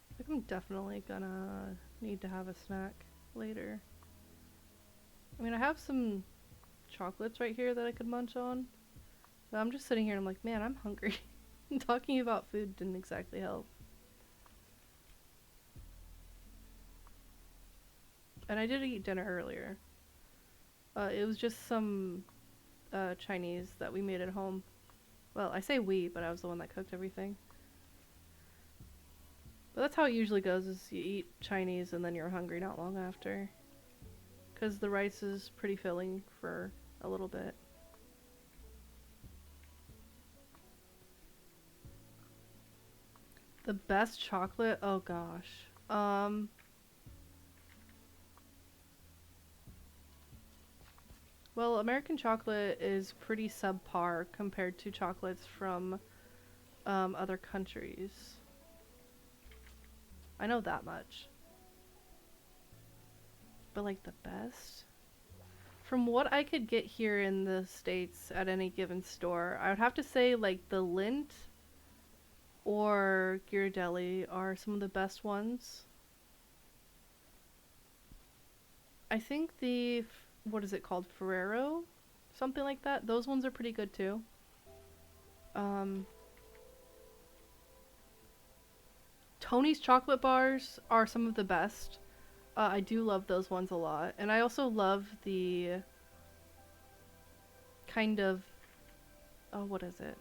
I think I'm definitely gonna need to have a snack later. I mean, I have some chocolates right here that I could munch on. But I'm just sitting here and I'm like, man, I'm hungry. Talking about food didn't exactly help. And I did eat dinner earlier. It was just some Chinese that we made at home. Well, I say we, but I was the one that cooked everything. But that's how it usually goes, is you eat Chinese and then you're hungry not long after. Because the rice is pretty filling for a little bit. The best chocolate? Oh gosh. Well, American chocolate is pretty subpar compared to chocolates from other countries. I know that much. But like the best? From what I could get here in the States at any given store, I would have to say like the Lindt or Ghirardelli are some of the best ones. I think what is it called? Ferrero? Something like that. Those ones are pretty good too. Um, Tony's chocolate bars are some of the best. I do love those ones a lot. And I also love the kind of, oh, what is it?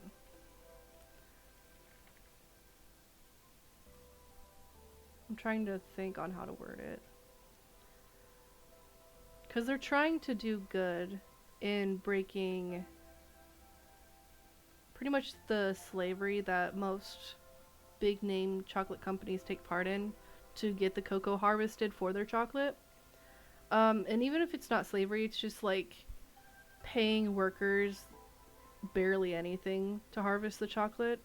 I'm trying to think on how to word it. Because they're trying to do good in breaking pretty much the slavery that most big name chocolate companies take part in to get the cocoa harvested for their chocolate. And even if it's not slavery, it's just like paying workers barely anything to harvest the chocolate,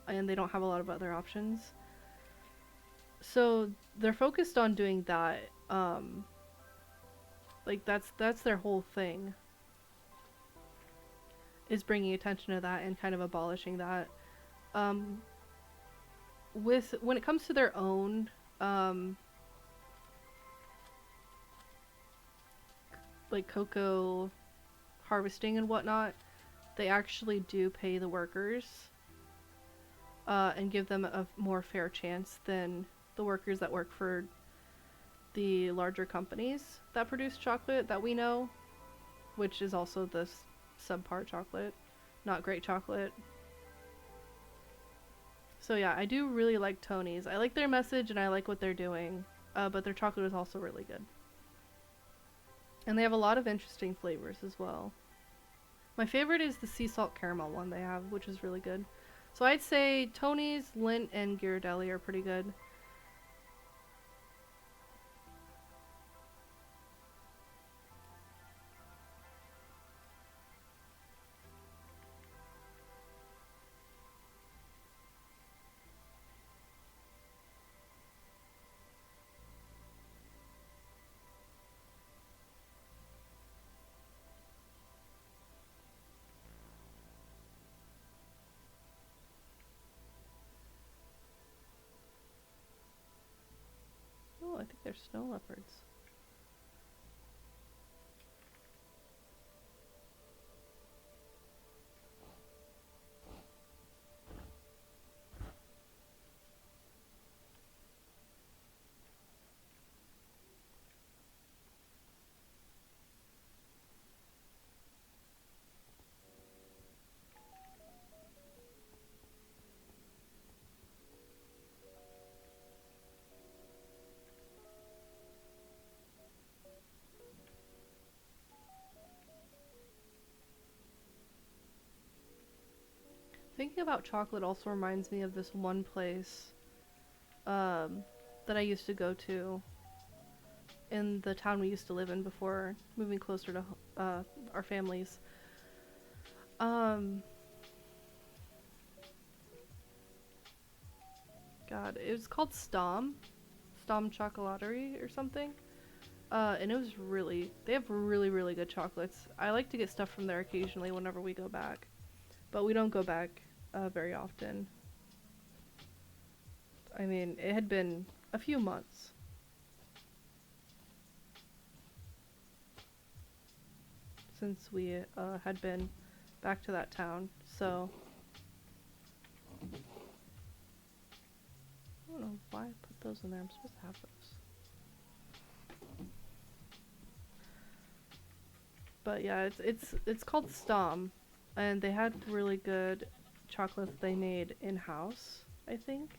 and they don't have a lot of other options. So they're focused on doing that. Like that's their whole thing, is bringing attention to that and kind of abolishing that. With when it comes to their own like cocoa harvesting and whatnot, they actually do pay the workers and give them a more fair chance than the workers that work for the larger companies that produce chocolate that we know, which is also the subpar chocolate, not great chocolate. So yeah, I do really like Tony's. I like their message and I like what they're doing, but their chocolate is also really good. And they have a lot of interesting flavors as well. My favorite is the sea salt caramel one they have, which is really good. So I'd say Tony's, Lindt, and Ghirardelli are pretty good. Oh, I think they're snow leopards. Thinking about chocolate also reminds me of this one place that I used to go to in the town we used to live in before moving closer to our families. God, it was called Stom Chocolaterie or something. And it was they have really, really good chocolates. I like to get stuff from there occasionally whenever we go back. But we don't go back very often. I mean, it had been a few months since we had been back to that town, so I don't know why I put those in there. I'm supposed to have those. But yeah, it's called Stom, and they had really good chocolates they made in-house, I think.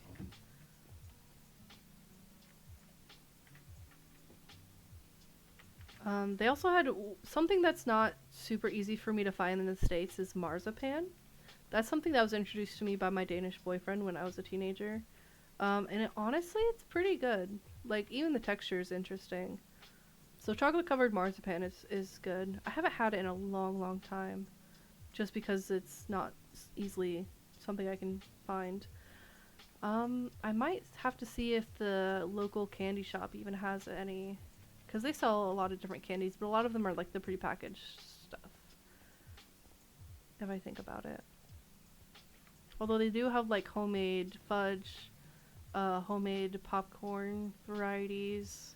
They also had something that's not super easy for me to find in the States is marzipan. That's something that was introduced to me by my Danish boyfriend when I was a teenager. And honestly, it's pretty good. Like, even the texture is interesting. So chocolate covered marzipan is good. I haven't had it in a long, long time. Just because it's not easily something I can find. I might have to see if the local candy shop even has any. because they sell a lot of different candies, but a lot of them are like the prepackaged stuff, if I think about it. Although they do have like homemade fudge, homemade popcorn varieties.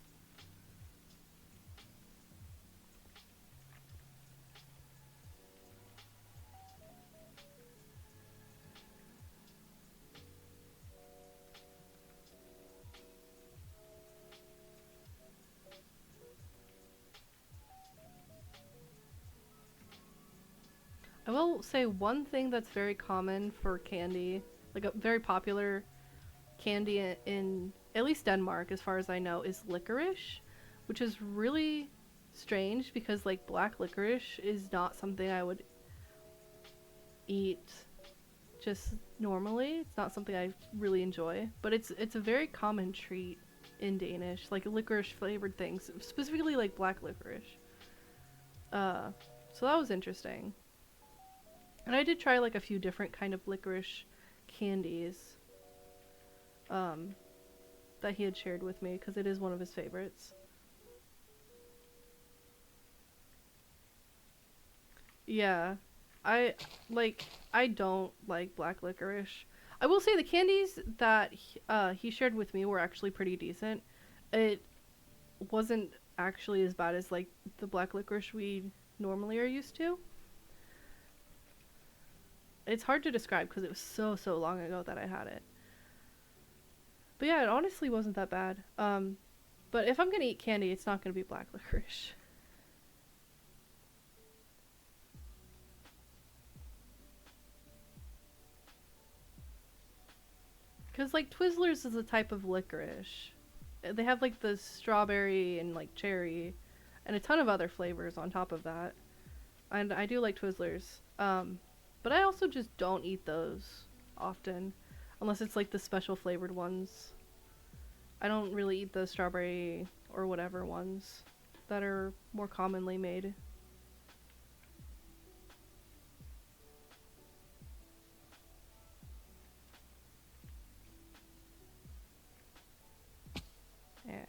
I will say one thing that's very common for candy, like a very popular candy in at least Denmark, as far as I know, is licorice, which is really strange because like black licorice is not something I would eat just normally. It's not something I really enjoy, but it's a very common treat in Danish, like licorice flavored things, specifically like black licorice. So that was interesting. And I did try like a few different kind of licorice candies that he had shared with me because it is one of his favorites. Yeah. I I don't like black licorice. I will say the candies that he shared with me were actually pretty decent. It wasn't actually as bad as like the black licorice we normally are used to. It's hard to describe because it was so long ago that I had it. But yeah, it honestly wasn't that bad. But if I'm gonna eat candy, it's not gonna be black licorice. Because like Twizzlers is a type of licorice. They have like the strawberry and like cherry, and a ton of other flavors on top of that. And I do like Twizzlers. But I also just don't eat those often, unless it's like the special flavored ones. I don't really eat the strawberry or whatever ones that are more commonly made. Yeah.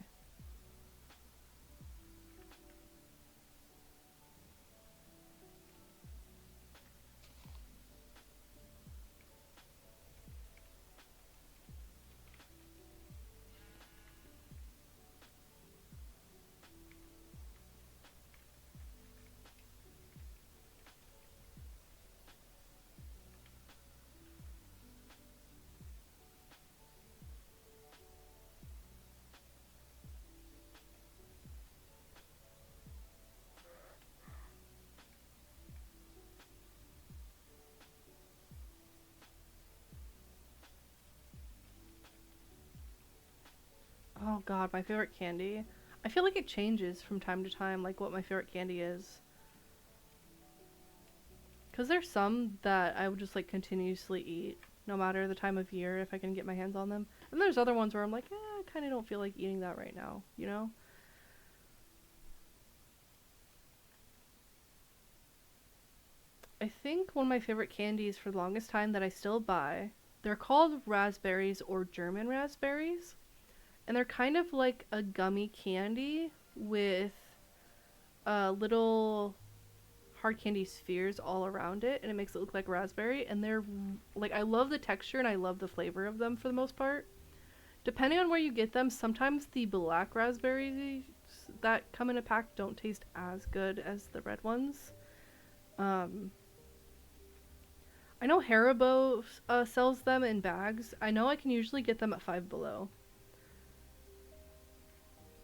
Oh god, my favorite candy. I feel like it changes from time to time, like what my favorite candy is. Because there's some that I would just like continuously eat, no matter the time of year, if I can get my hands on them. And there's other ones where I'm like, I kind of don't feel like eating that right now, you know? I think one of my favorite candies for the longest time that I still buy, they're called raspberries or German raspberries. And they're kind of like a gummy candy with little hard candy spheres all around it, and it makes it look like raspberry. And they're like, I love the texture and I love the flavor of them for the most part. Depending on where you get them, sometimes the black raspberries that come in a pack don't taste as good as the red ones. Um, I know Haribo sells them in bags. I know I can usually get them at Five Below.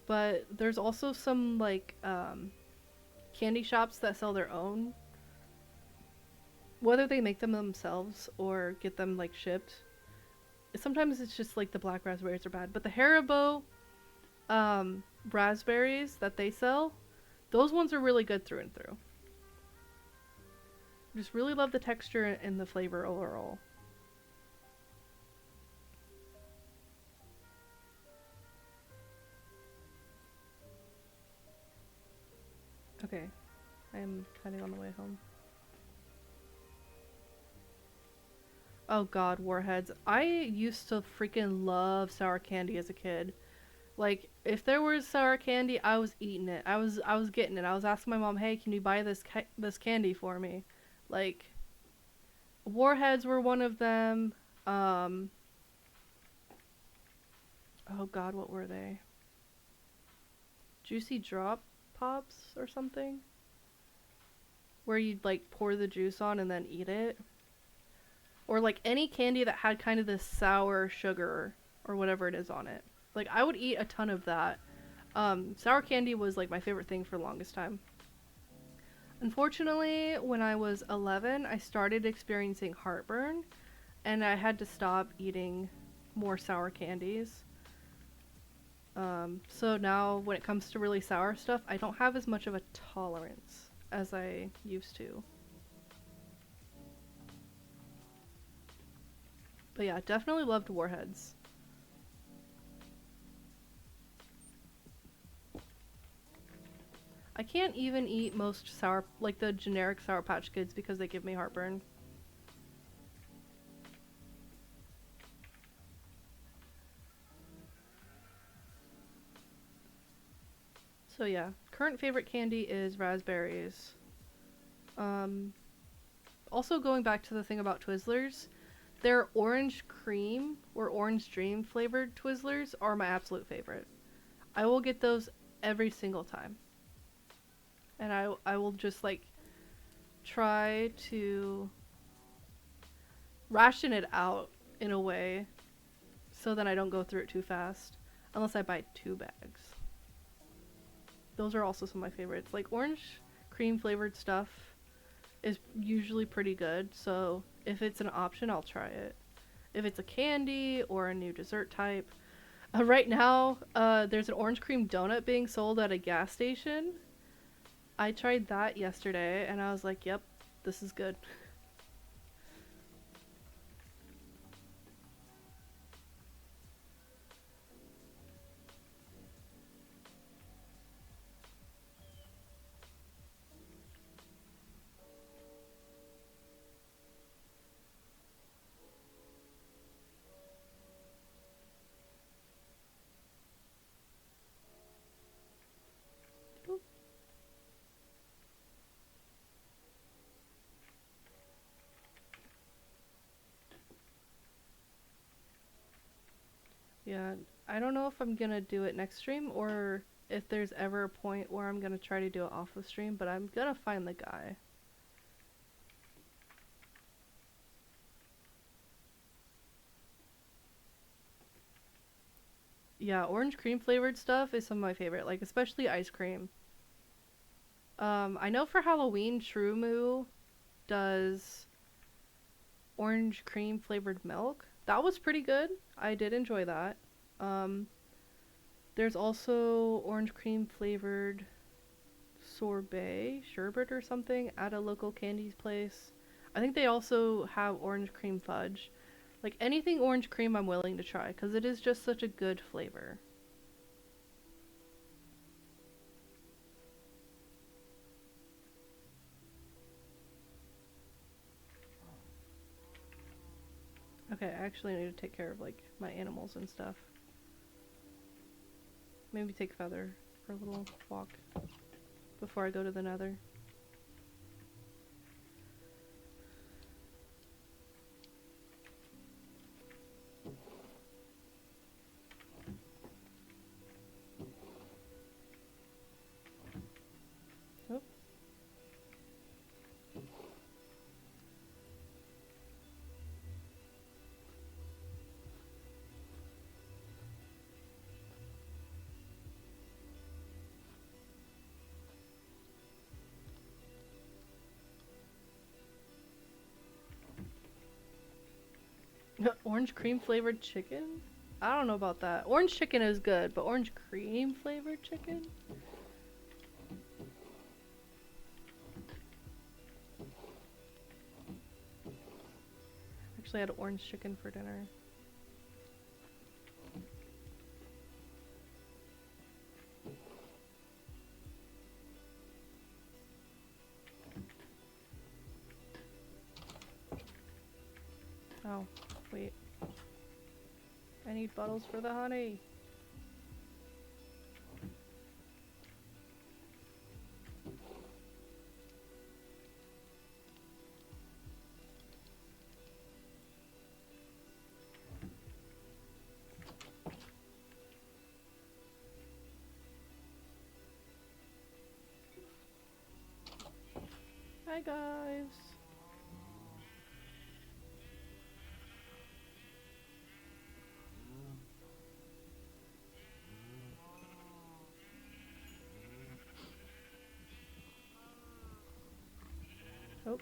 But there's also some like candy shops that sell their own. Whether they make them themselves or get them like shipped. Sometimes it's just like the black raspberries are bad. But the Haribo raspberries that they sell, those ones are really good through and through. Just really love the texture and the flavor overall. Okay, I am heading on the way home. Oh god, Warheads. I used to freaking love sour candy as a kid. Like if there was sour candy, I was eating it. I was getting it. I was asking my mom, "Hey, can you buy this candy for me?" Like Warheads were one of them. Um oh god, what were they? Juicy Drop Pops or something? Where you'd like pour the juice on and then eat it. Or like any candy that had kind of this sour sugar or whatever it is on it. Like I would eat a ton of that. Sour candy was like my favorite thing for the longest time. Unfortunately, when I was 11, I started experiencing heartburn and I had to stop eating more sour candies. So now when it comes to really sour stuff, I don't have as much of a tolerance as I used to. But yeah, definitely loved Warheads. I can't even eat most sour, like the generic Sour Patch Kids because they give me heartburn. So yeah, current favorite candy is raspberries. Um, Also going back to the thing about Twizzlers, their orange cream or orange dream flavored Twizzlers are my absolute favorite. I will get those every single time. And I will just like try to ration it out in a way so that I don't go through it too fast. Unless I buy 2 bags. Those are also some of my favorites. Like orange cream flavored stuff is usually pretty good, so if it's an option, I'll try it. If it's a candy or a new dessert type. Right now, there's an orange cream donut being sold at a gas station. I tried that yesterday and I was like, yep, this is good. Yeah, I don't know if I'm gonna do it next stream or if there's ever a point where I'm gonna try to do it off of stream, but I'm gonna find the guy. Yeah, orange cream flavored stuff is some of my favorite, like especially ice cream. I know for Halloween, True Moo does orange cream flavored milk. That was pretty good. I did enjoy that. Um, there's also orange cream flavored sorbet, sherbet or something at a local candy place. I think they also have orange cream fudge. Like anything orange cream I'm willing to try because it is just such a good flavor. Okay, I actually need to take care of like my animals and stuff. Maybe take Feather for a little walk before I go to the Nether. Oh. Orange cream flavored chicken? I don't know about that. Orange chicken is good, but orange cream flavored chicken? Actually, I had orange chicken for dinner. Oh, wait. I need bottles for the honey. Hi guys. Oh.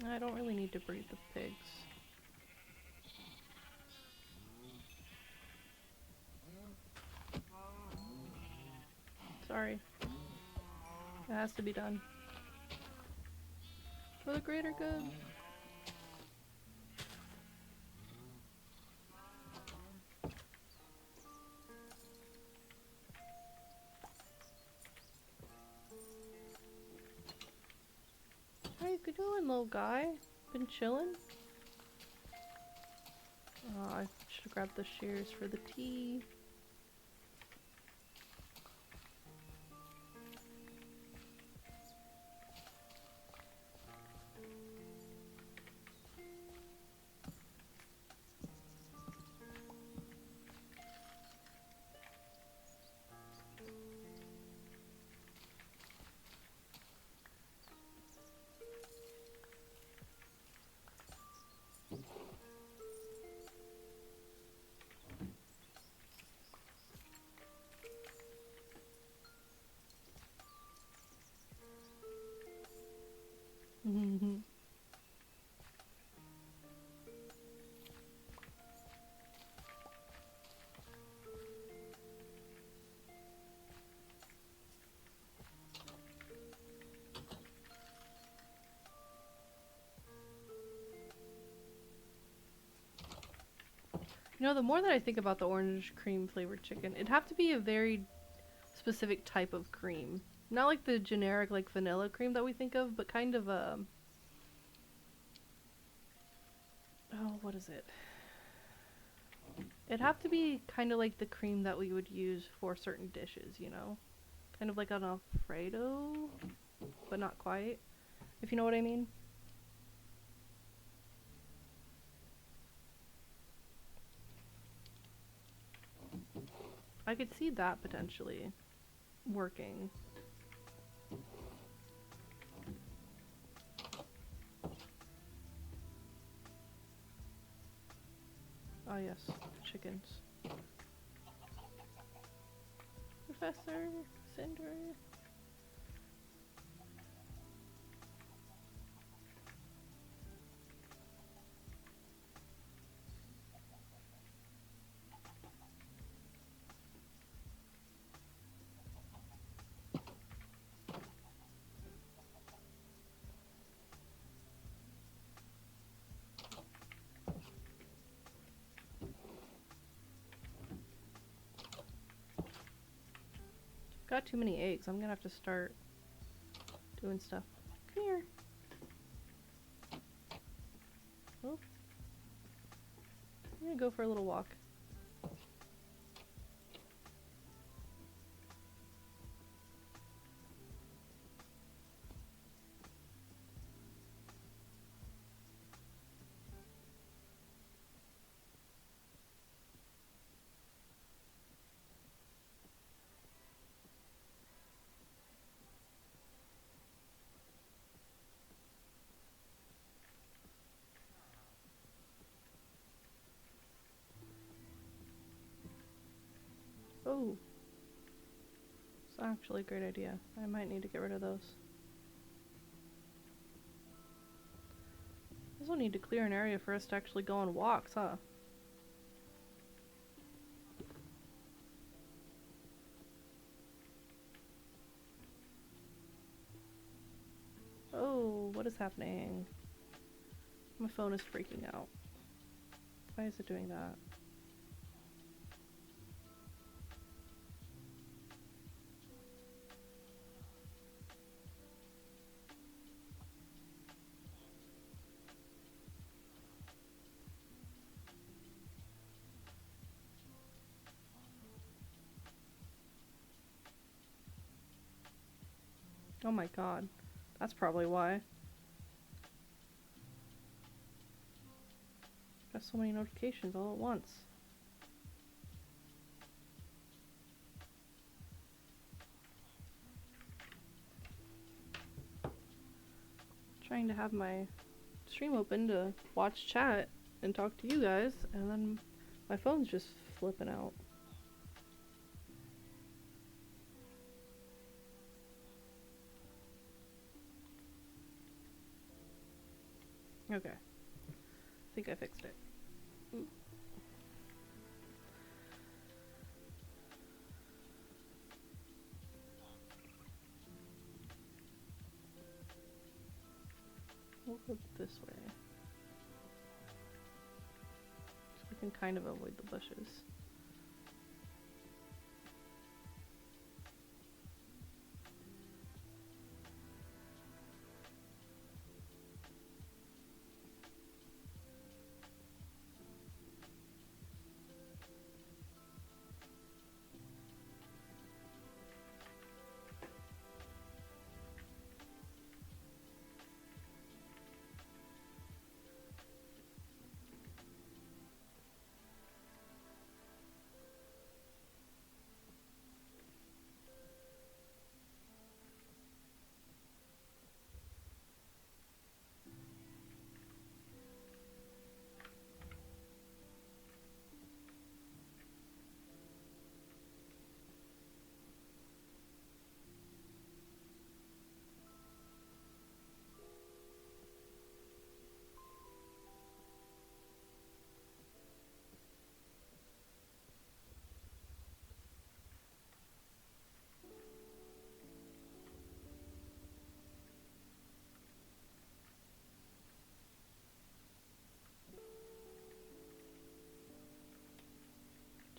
I don't really need to breed the pigs. Sorry. It has to be done. For the greater good. How you doing, little guy? Been chilling? Oh, I should grab the shears for the tea. You know, the more that I think about the orange cream flavored chicken, it'd have to be a very specific type of cream. Not like the generic like vanilla cream that we think of, but kind of a... Oh, what is it? It'd have to be kind of like the cream that we would use for certain dishes, you know? Kind of like an Alfredo, but not quite. If you know what I mean. I could see that potentially working. Oh yes, chickens. Professor Cinder. Got too many eggs. I'm gonna have to start doing stuff. Come here. Oh. I'm gonna go for a little walk. Oh. It's actually a great idea. I might need to get rid of those. I also need to clear an area for us to actually go on walks, huh? Oh, what is happening? My phone is freaking out. Why is it doing that? Oh my god. That's probably why. Got so many notifications all at once. Trying to have my stream open to watch chat and talk to you guys, and then my phone's just flipping out. Okay. I think I fixed it. Ooh. We'll go this way. So we can kind of avoid the bushes.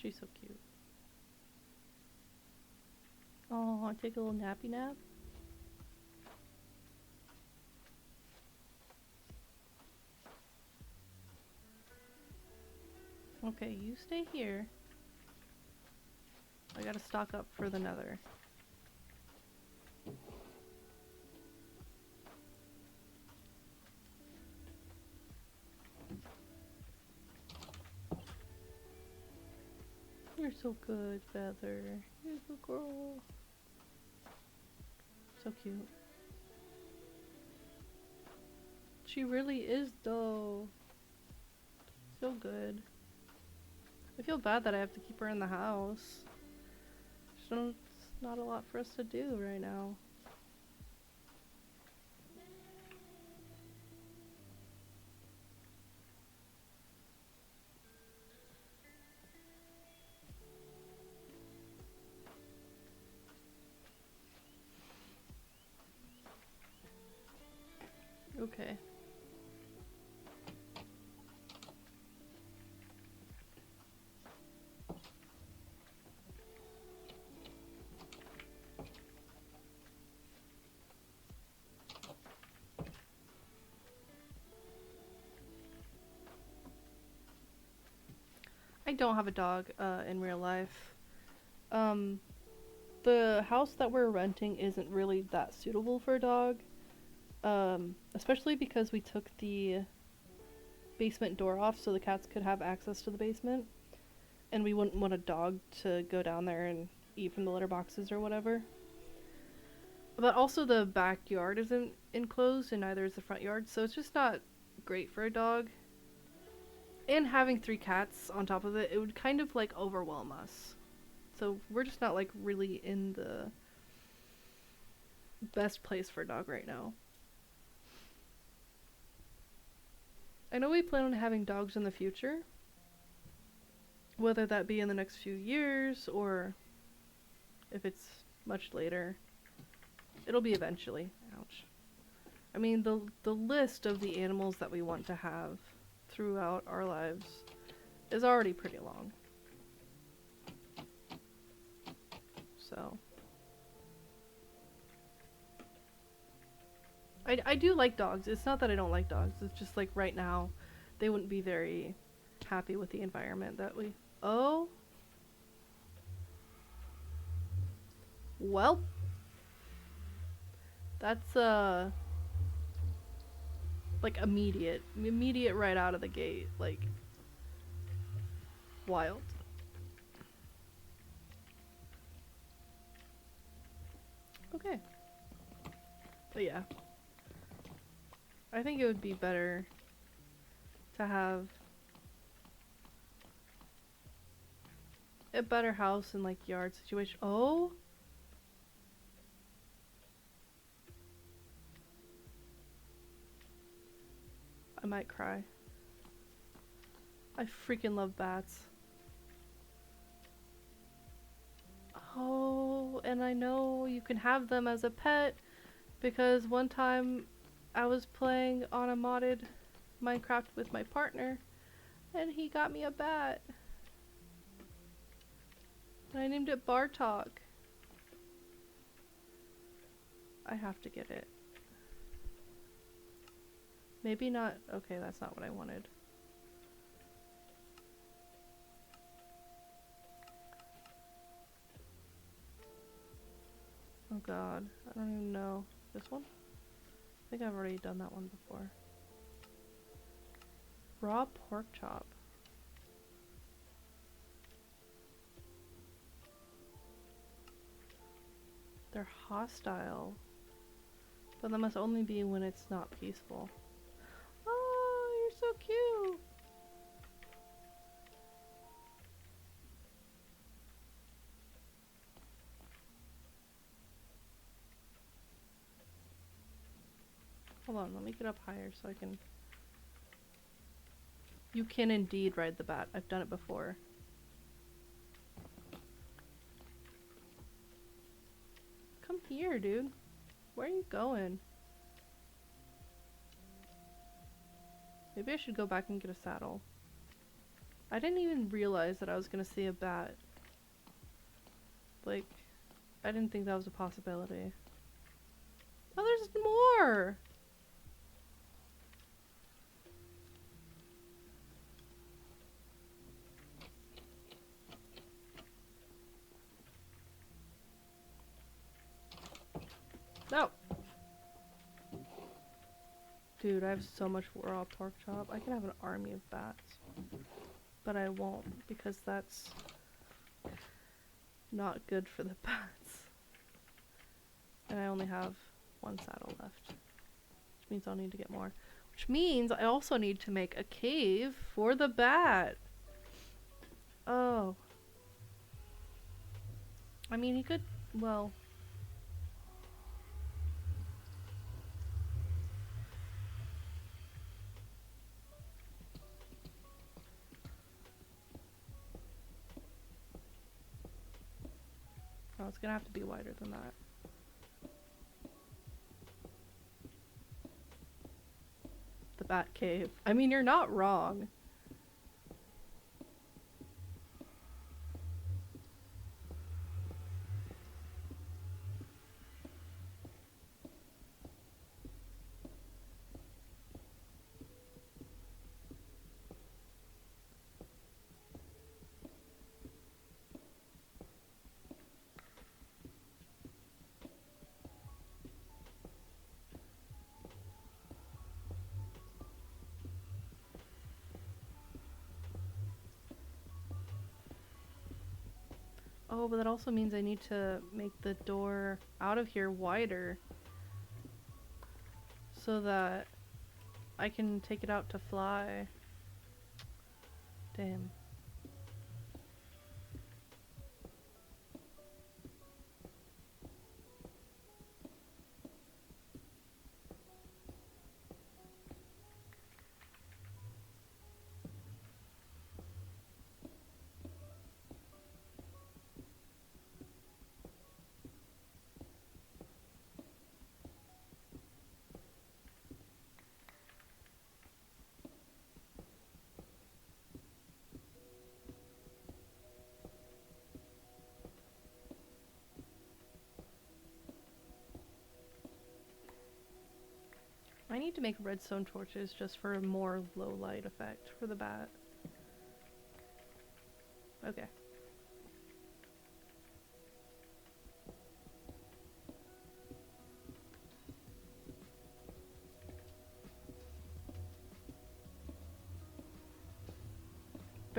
She's so cute. Oh, I take a little nappy nap. Okay, you stay here. I gotta stock up for the Nether. You're so good, Feather. You're a good girl. So cute. She really is, though. So good. I feel bad that I have to keep her in the house. There's not a lot for us to do right now. Okay. I don't have a dog in real life. The house that we're renting isn't really that suitable for a dog. Especially because we took the basement door off so the cats could have access to the basement. And we wouldn't want a dog to go down there and eat from the litter boxes or whatever. But also the backyard isn't enclosed and neither is the front yard, so it's just not great for a dog. And having 3 cats on top of it, it would kind of like overwhelm us. So we're just not like really in the best place for a dog right now. I know we plan on having dogs in the future. Whether that be in the next few years or if it's much later. It'll be eventually. Ouch. I mean, the list of the animals that we want to have throughout our lives is already pretty long. So. I do like dogs. It's not that I don't like dogs. It's just like right now, they wouldn't be very happy with the environment that we... Oh. Well. That's like immediate right out of the gate, like wild. Okay. But yeah. I think it would be better to have a better house and like yard situation. Oh! I might cry. I freaking love bats. Oh, and I know you can have them as a pet because one time I was playing on a modded Minecraft with my partner and he got me a bat. And I named it Bartok. I have to get it. Maybe not. Okay, that's not what I wanted. Oh god, I don't even know. This one? I think I've already done that one before. Raw pork chop. They're hostile. But that must only be when it's not peaceful. Oh, you're so cute! Hold on, let me get up higher so I can... You can indeed ride the bat. I've done it before. Come here, dude. Where are you going? Maybe I should go back and get a saddle. I didn't even realize that I was gonna see a bat. Like, I didn't think that was a possibility. Oh, there's more! No! Dude, I have so much raw pork chop. I can have an army of bats. But I won't, because that's not good for the bats. And I only have one saddle left. Which means I'll need to get more. Which means I also need to make a cave for the bat. Oh. I mean, he could, well... Oh, it's gonna have to be wider than that. The bat cave. I mean, you're not wrong. Oh, but that also means I need to make the door out of here wider so that I can take it out to fly. Damn. I need to make redstone torches just for a more low light effect for the bat. Okay.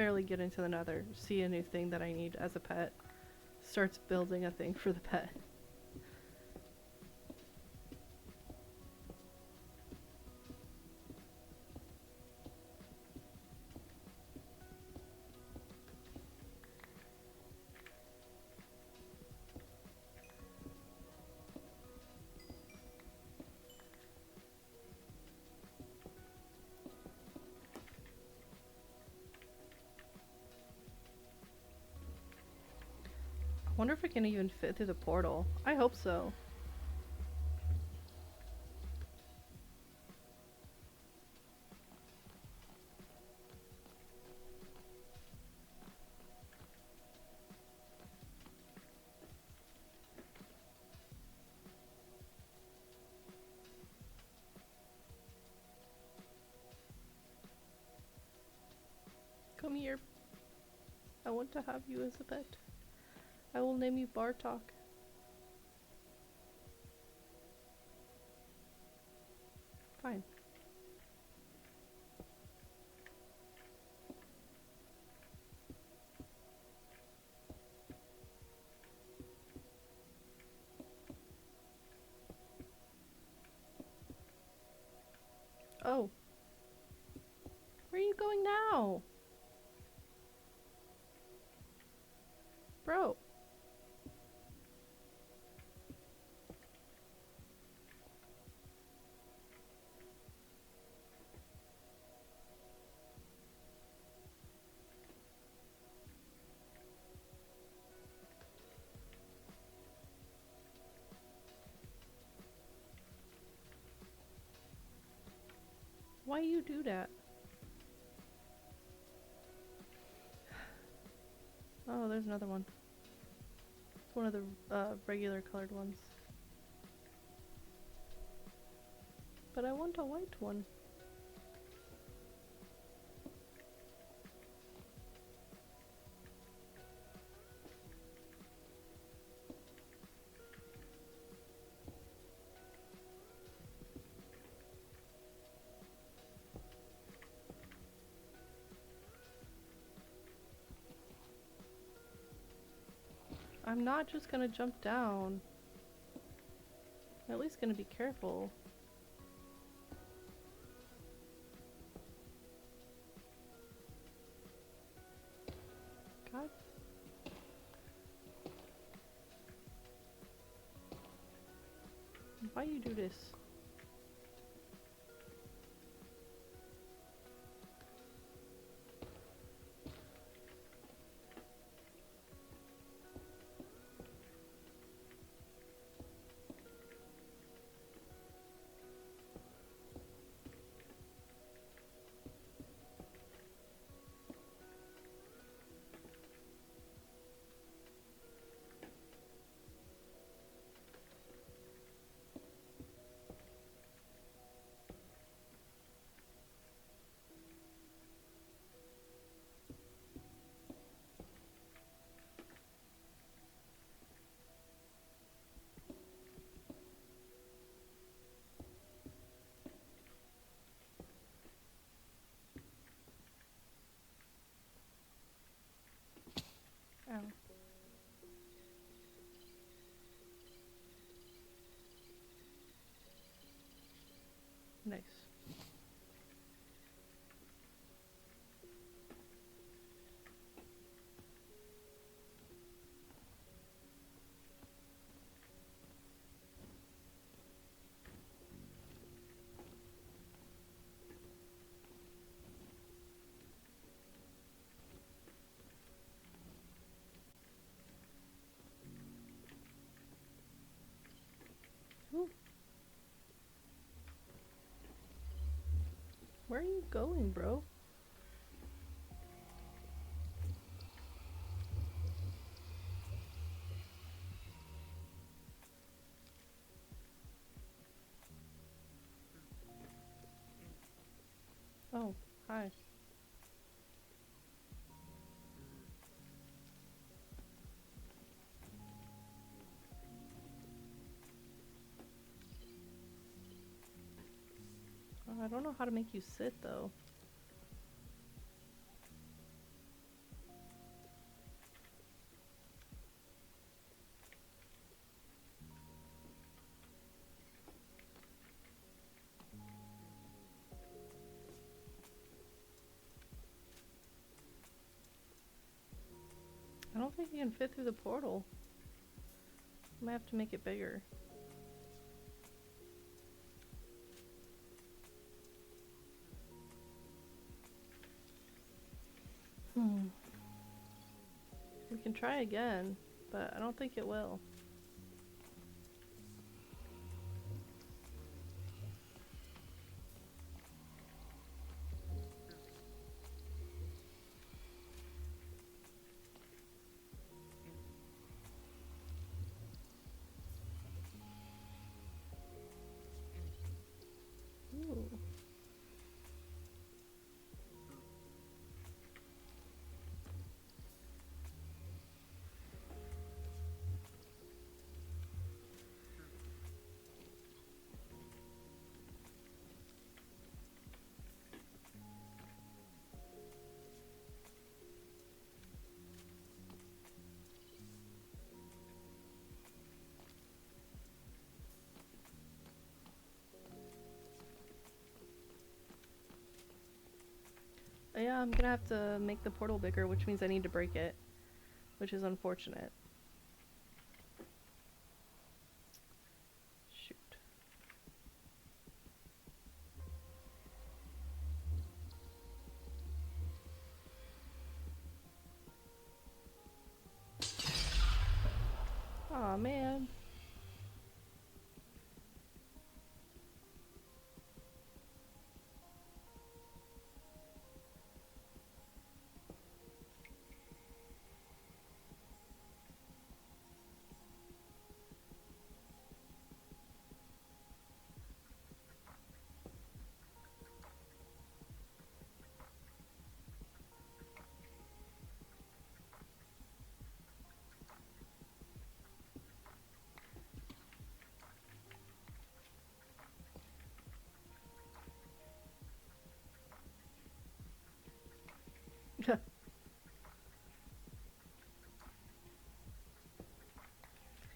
barely get into the Nether, see a new thing that I need as a pet, starts building a thing for the pet. I wonder if it can even fit through the portal. I hope so. Come here. I want to have you as a pet. I will name you Bartok. Fine. Oh. Where are you going now? Bro. Why you do that? Oh, there's another one. It's one of the regular colored ones. But I want a white one. I'm not just gonna jump down. I'm at least gonna be careful. God. Why you do this? Ow. Nice. Ooh. Where are you going, bro? Oh, hi. I don't know how to make you sit, though. don't think you can fit through the portal. I might have to make it bigger. We can try again, but I don't think it will. Ooh. Yeah, I'm gonna have to make the portal bigger, which means I need to break it, which is unfortunate. Shoot. Aw, man.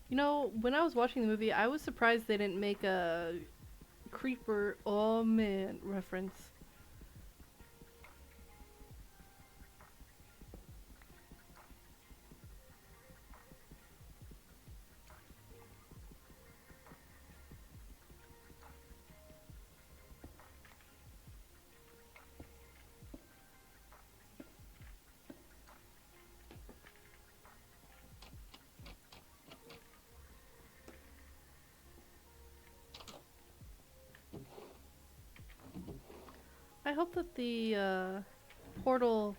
You know, when I was watching the movie, I was surprised they didn't make a creeper, oh man, reference. I hope that the portal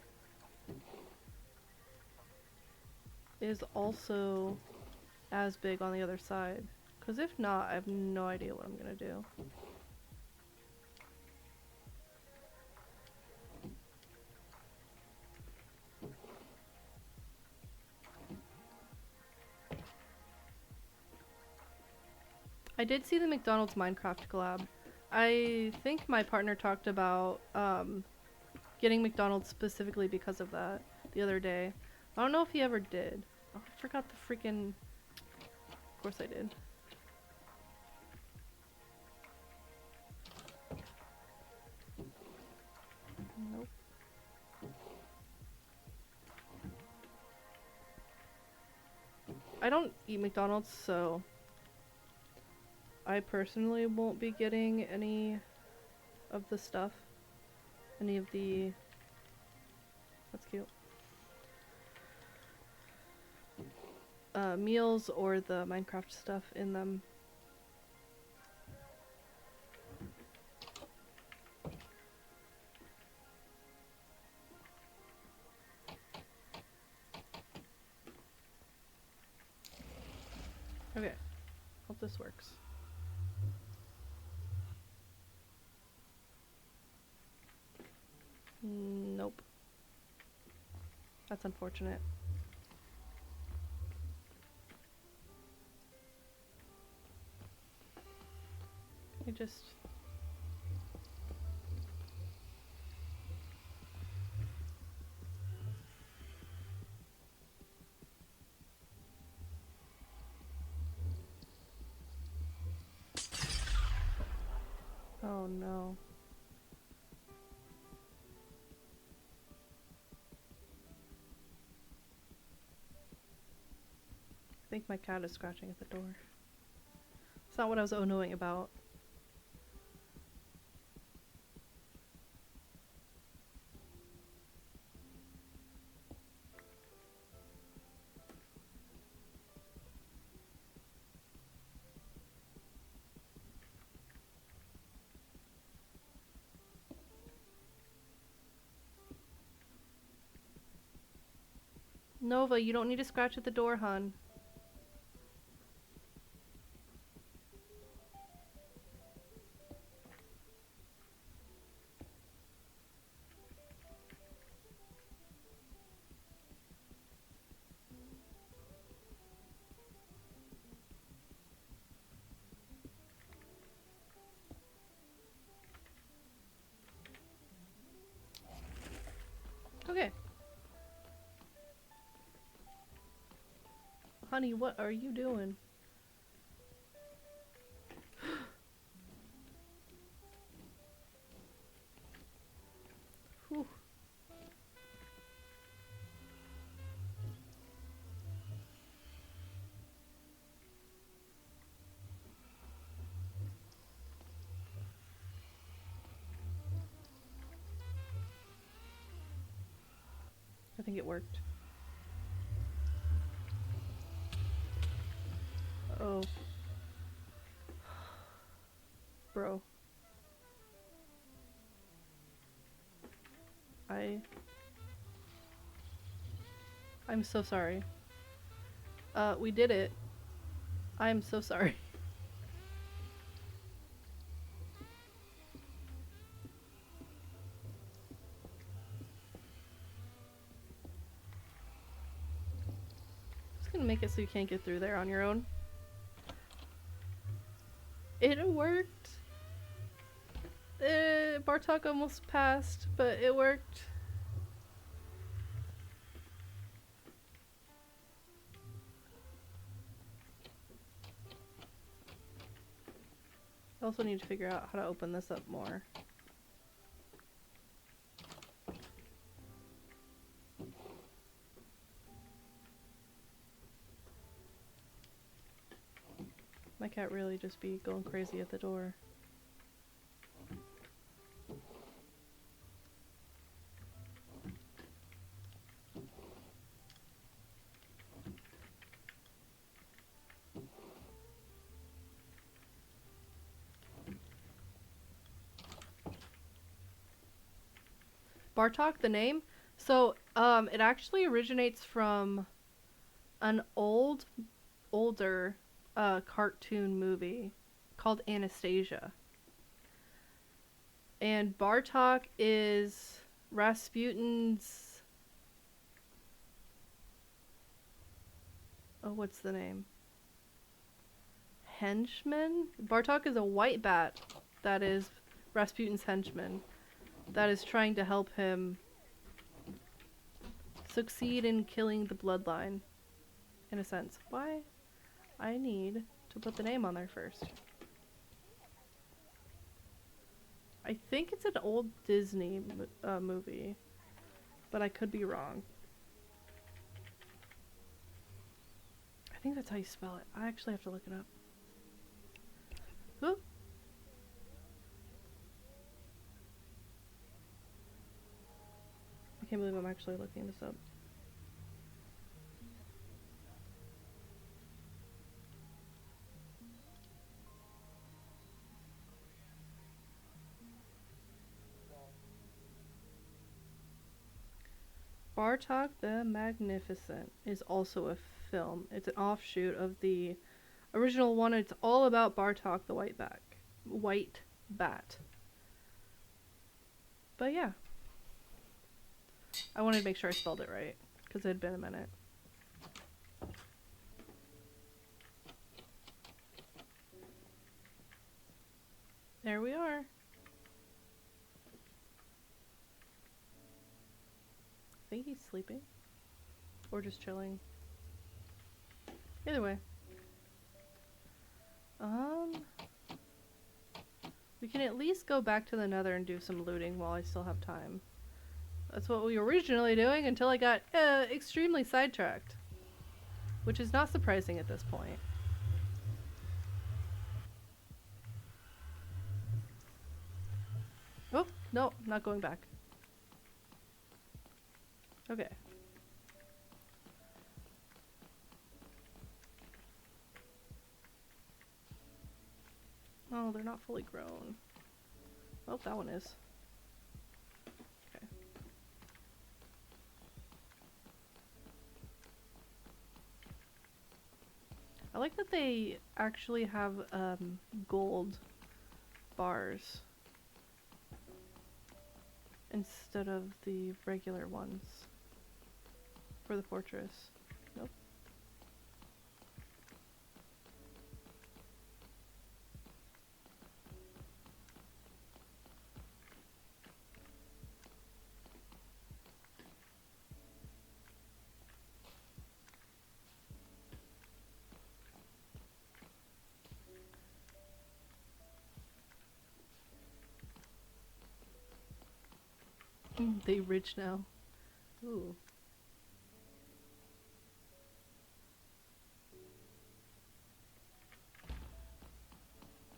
is also as big on the other side. Because if not, I have no idea what I'm gonna do. I did see the McDonald's Minecraft collab. I think my partner talked about getting McDonald's specifically because of that the other day. I don't know if he ever did. Oh, I forgot the freaking... Of course I did. Nope. I don't eat McDonald's, so I personally won't be getting any of the stuff. Any of the... That's cute. Meals or the Minecraft stuff in them. Okay, hope this works. Nope. That's unfortunate. I just... Oh no. think my cat is scratching at the door. It's not what I was oh-knowing about. Nova, you don't need to scratch at the door, hun. Okay. Honey, what are you doing? Whew. I think it worked. Oh. Bro. I'm so sorry. We did it. I'm so sorry. Just gonna make it so you can't get through there on your own. It worked. Bartok almost passed, but it worked. I also need to figure out how to open this up more. My cat really just be going crazy at the door. Bartok, the name? So, it actually originates from an older cartoon movie called Anastasia. And Bartok is Rasputin's... Oh, what's the name? Henchman? Bartok is a white bat that is Rasputin's henchman that is trying to help him succeed in killing the bloodline, in a sense. Why? I need to put the name on there first. I think it's an old Disney movie, but I could be wrong. I think that's how you spell it. I actually have to look it up. Ooh. I can't believe I'm actually looking this up. Bartok the Magnificent is also a film. It's an offshoot of the original one. It's all about Bartok the White Bat. But yeah. I wanted to make sure I spelled it right, because it had been a minute. There we are. I think he's sleeping. Or just chilling. Either way. We can at least go back to the Nether and do some looting while I still have time. That's what we were originally doing until I got extremely sidetracked. which is not surprising at this point. Oh, no, not going back. Okay. Oh, they're not fully grown. Oh, that one is. Okay. I like that they actually have gold bars instead of the regular ones for the fortress. Nope. They rich now. Ooh.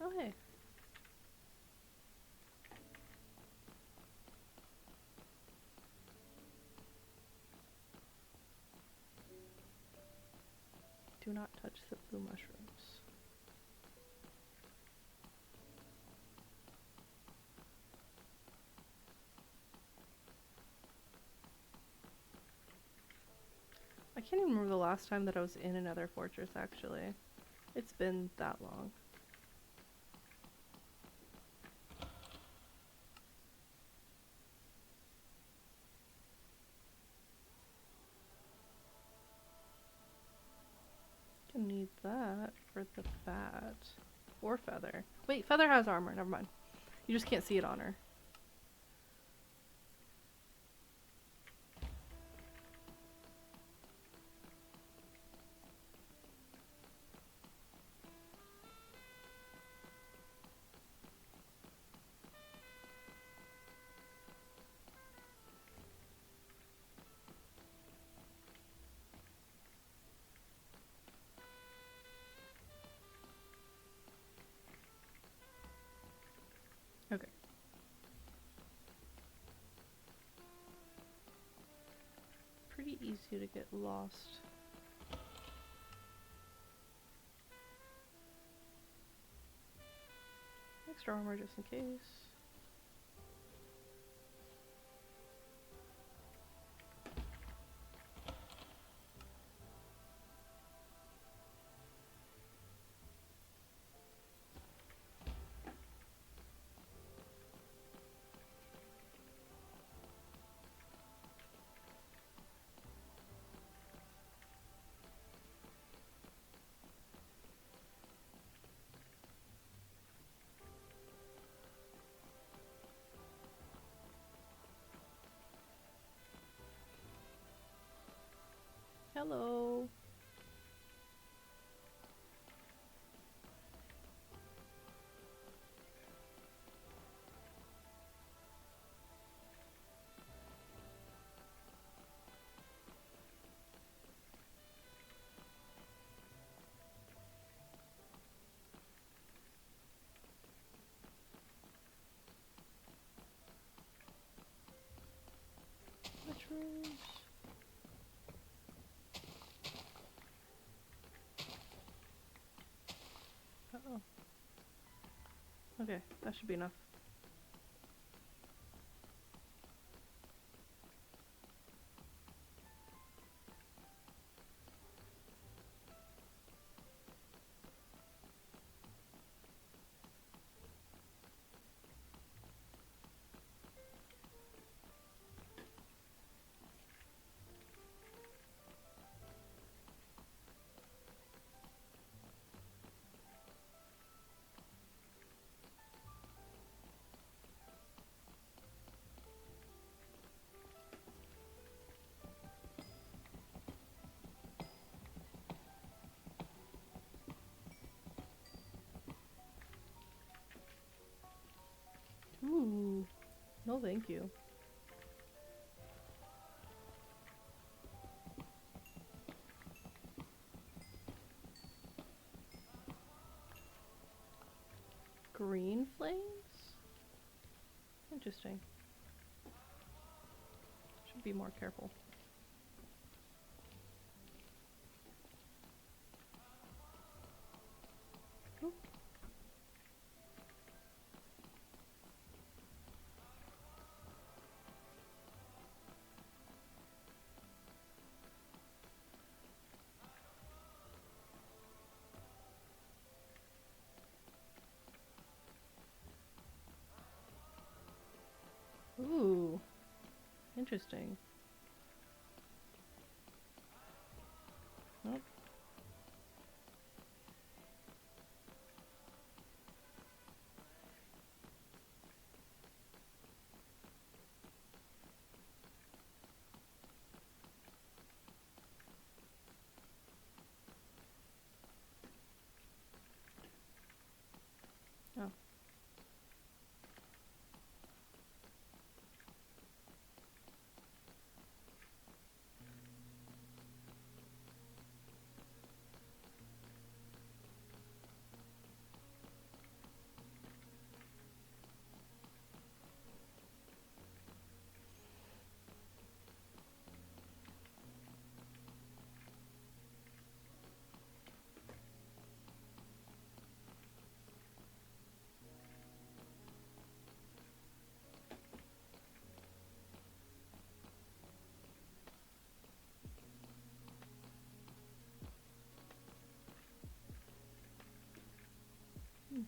Oh, hey. Do not touch the blue mushrooms. I can't even remember the last time that I was in another fortress, actually. It's been that long. Gonna need that for the bat. Or Feather. Wait, Feather has armor, never mind. You just can't see it on her. Okay. Pretty easy to get lost. Extra armor just in case. Hello. Mushrooms. Uh-oh. Okay, that should be enough. Ooh. No, thank you. Interesting. Should be more careful. Ooh. Ooh, interesting. Nope. Oh. Hmm.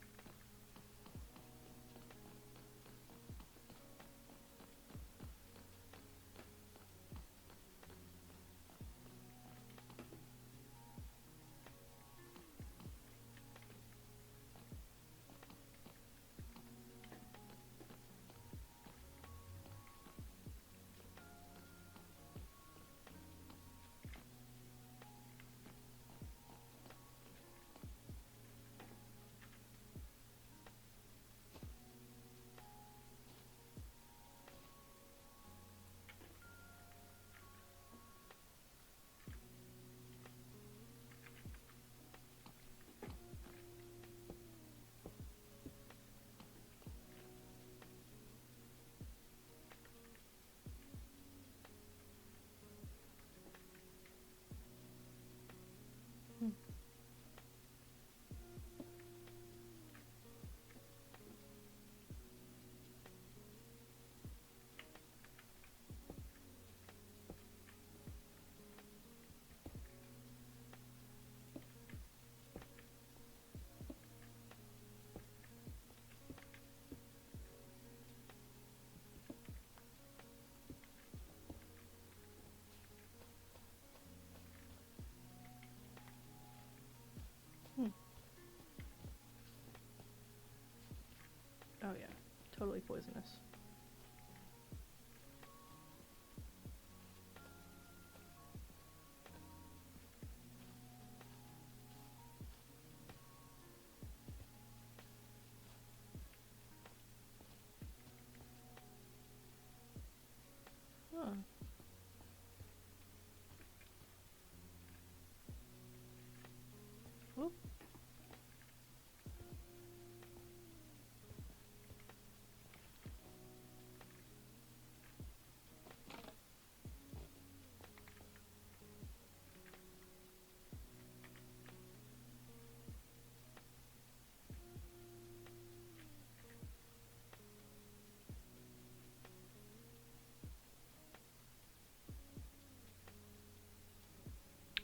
Hmm. Hmm. Oh yeah, totally poisonous. Huh. Whoop.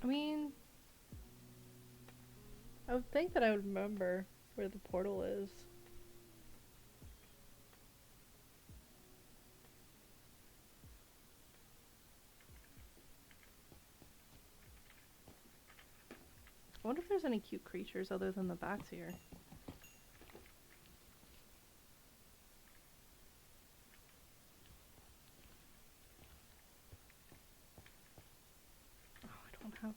I mean, I would think that I would remember where the portal is. I wonder if there's any cute creatures other than the bats here. Oh, I don't have.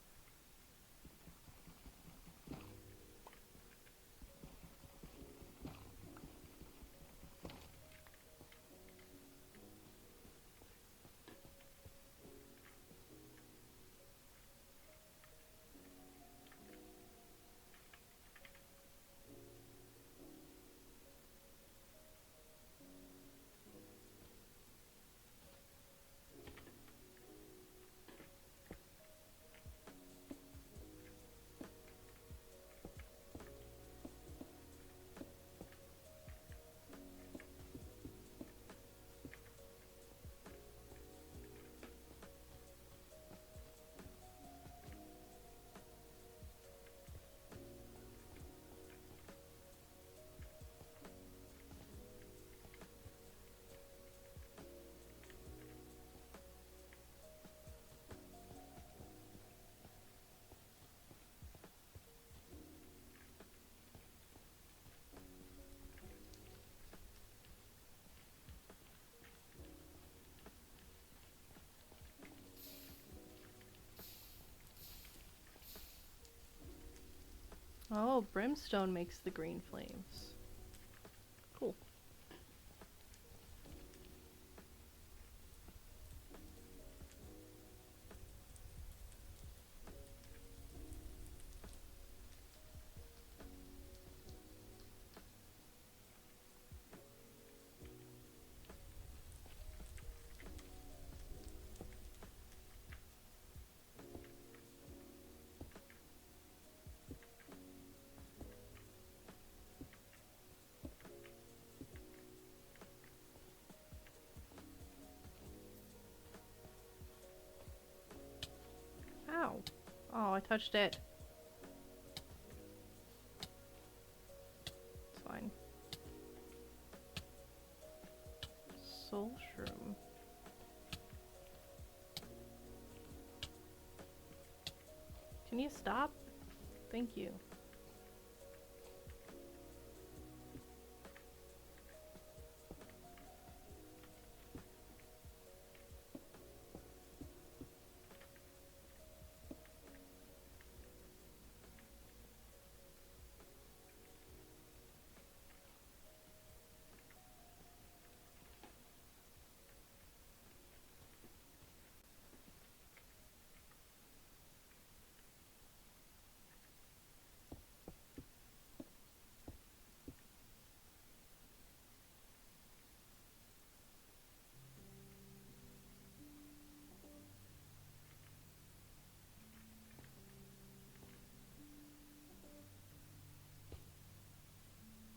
Oh, brimstone makes the green flames. Cool. Ow. Oh, I touched it. It's fine. Soul shroom. Can you stop? Thank you.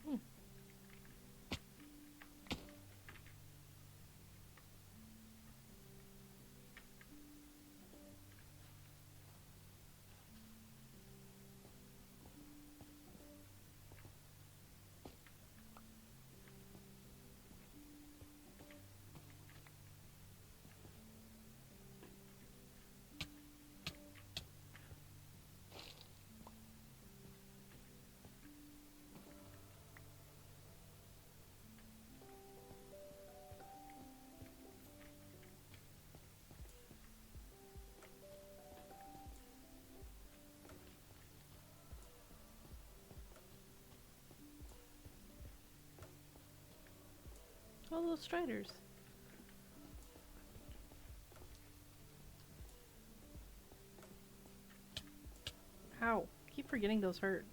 Hmm. Oh, those striders. Ow. Keep forgetting those hurt.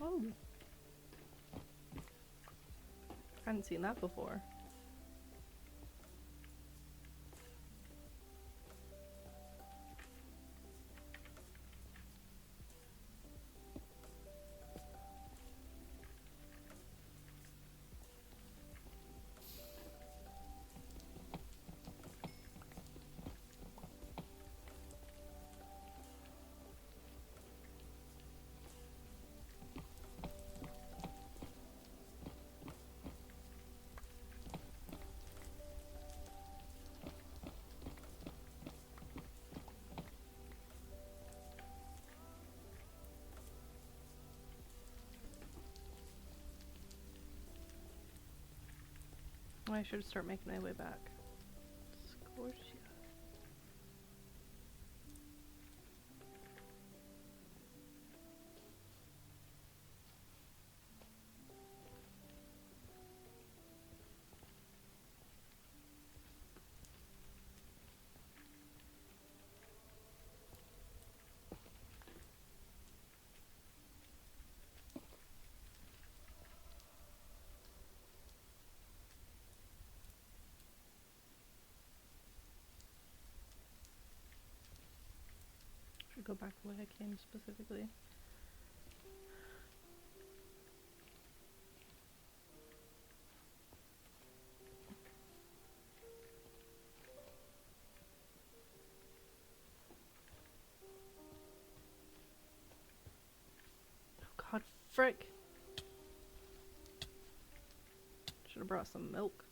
Oh. Hadn't seen that before. I should start making my way back. Scorchia. Should go back the way I came specifically. Frick. Should have brought some milk.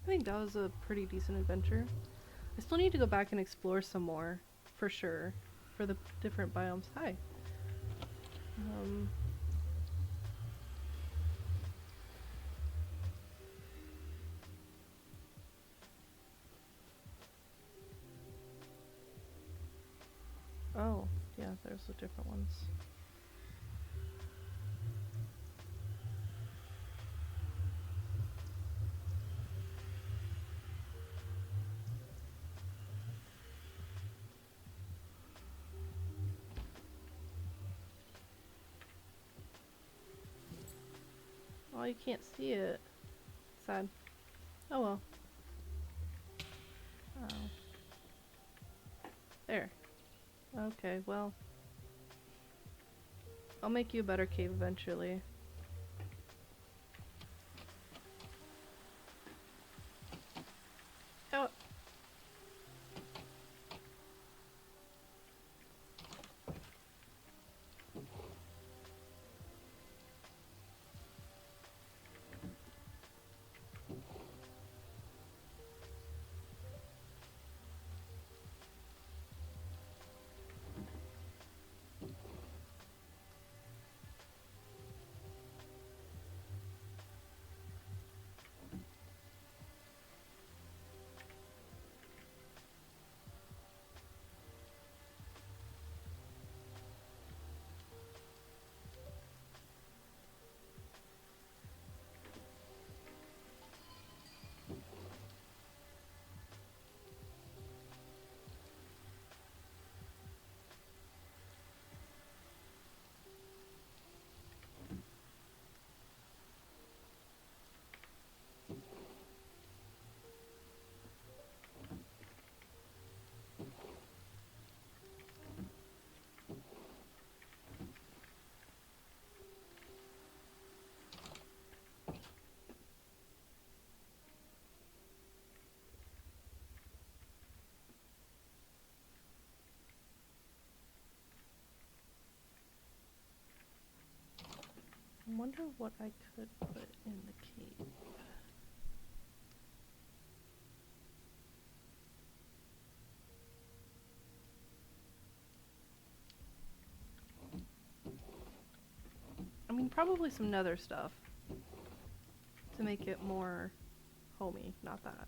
I think that was a pretty decent adventure. I still need to go back and explore some more, for sure, for the different biomes. Hi. Oh, yeah, there's the different ones. Oh, you can't see it. Sad. Oh well. Oh. There. Okay, well. I'll make you a better cave eventually. Oh. I wonder what I could put in the cave. I mean, probably some nether stuff to make it more homey, not that.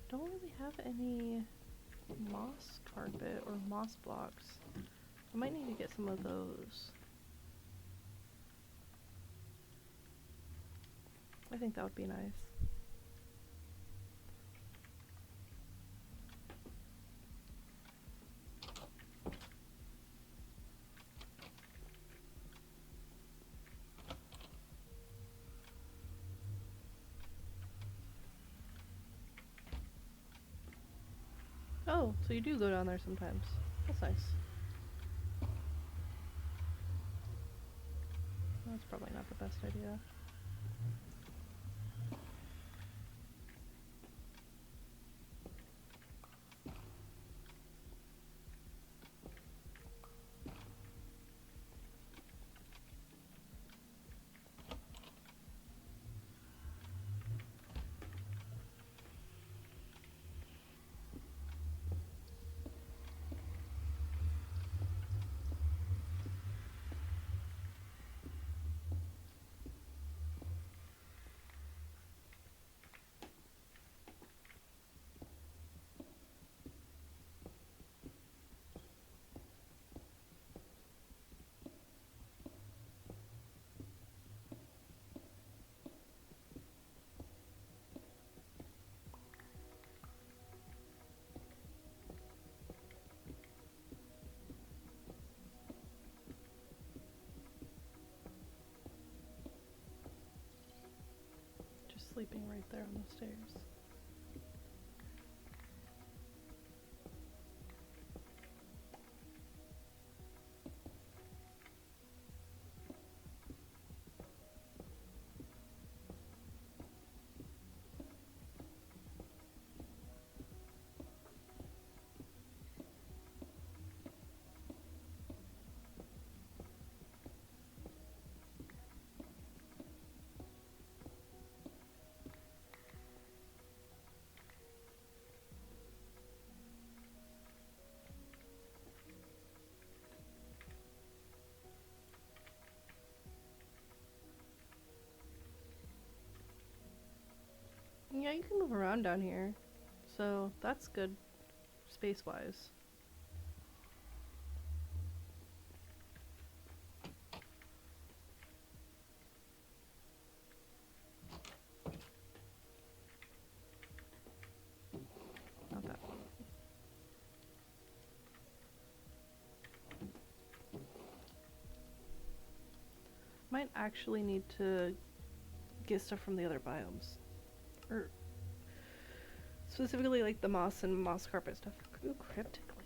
Don't really have any moss carpet or moss blocks. I might need to get some of those. I think that would be nice. Oh, so you do go down there sometimes. That's nice. probably not the best idea. Just sleeping right there on the stairs. Yeah, you can move around down here, so that's good space-wise. Not that one. Might actually need to get stuff from the other biomes. Or specifically like the moss and moss carpet stuff. Ooh, cryptic lantern.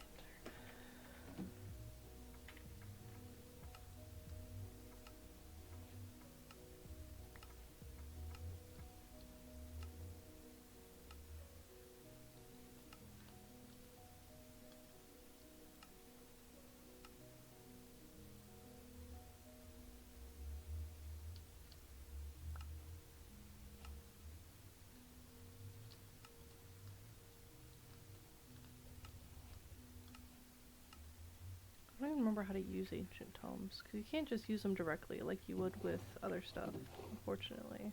I don't even remember how to use ancient tomes, because you can't just use them directly like you would with other stuff, unfortunately.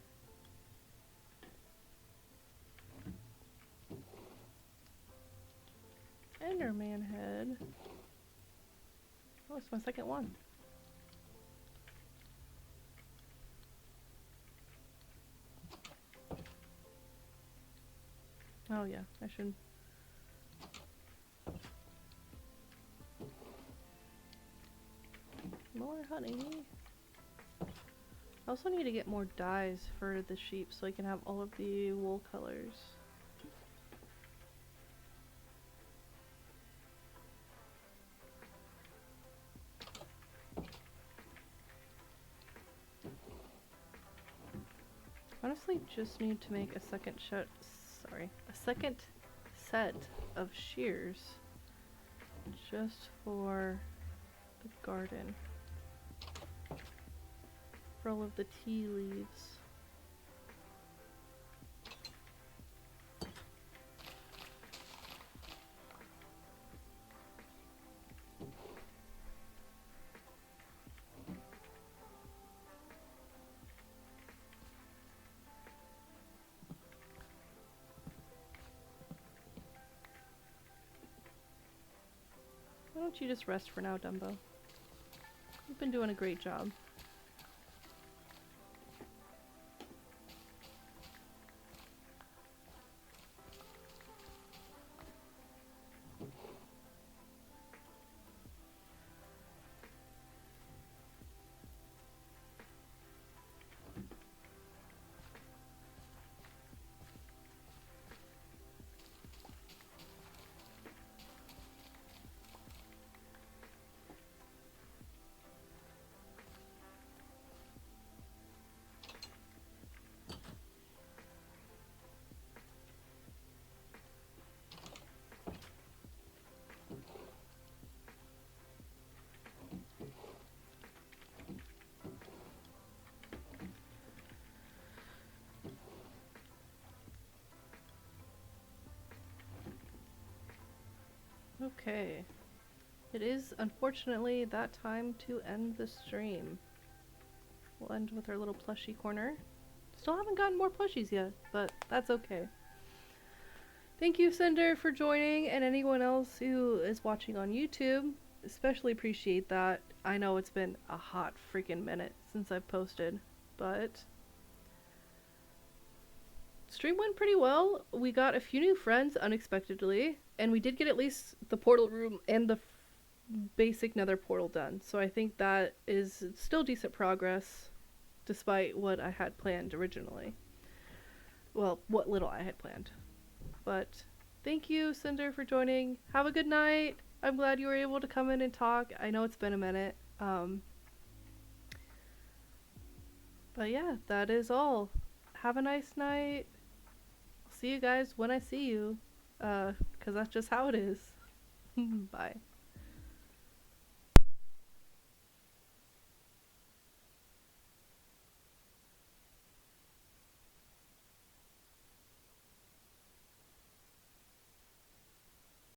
Enderman head. Oh, it's my second one. Oh yeah, I should. More honey. I also need to get more dyes for the sheep so I can have all of the wool colors. Honestly, just need to make a second set of shears just for the garden. For all of the tea leaves. Why don't you just rest for now, Dumbo? You've been doing a great job. Okay. It is unfortunately that time to end the stream. We'll end with our little plushie corner. Still haven't gotten more plushies yet, but that's okay. Thank you, Cinder, for joining, and anyone else who is watching on YouTube. Especially appreciate that. I know it's been a hot freaking minute since I've posted, but stream went pretty well. We got a few new friends unexpectedly, and we did get at least the portal room and the basic Nether Portal done. So I think that is still decent progress, despite what I had planned originally. Well, what little I had planned. But thank you, Cinder, for joining. Have a good night. I'm glad you were able to come in and talk. I know it's been a minute. But yeah, that is all. Have a nice night. I'll see you guys when I see you. 'Cause that's just how it is. Bye.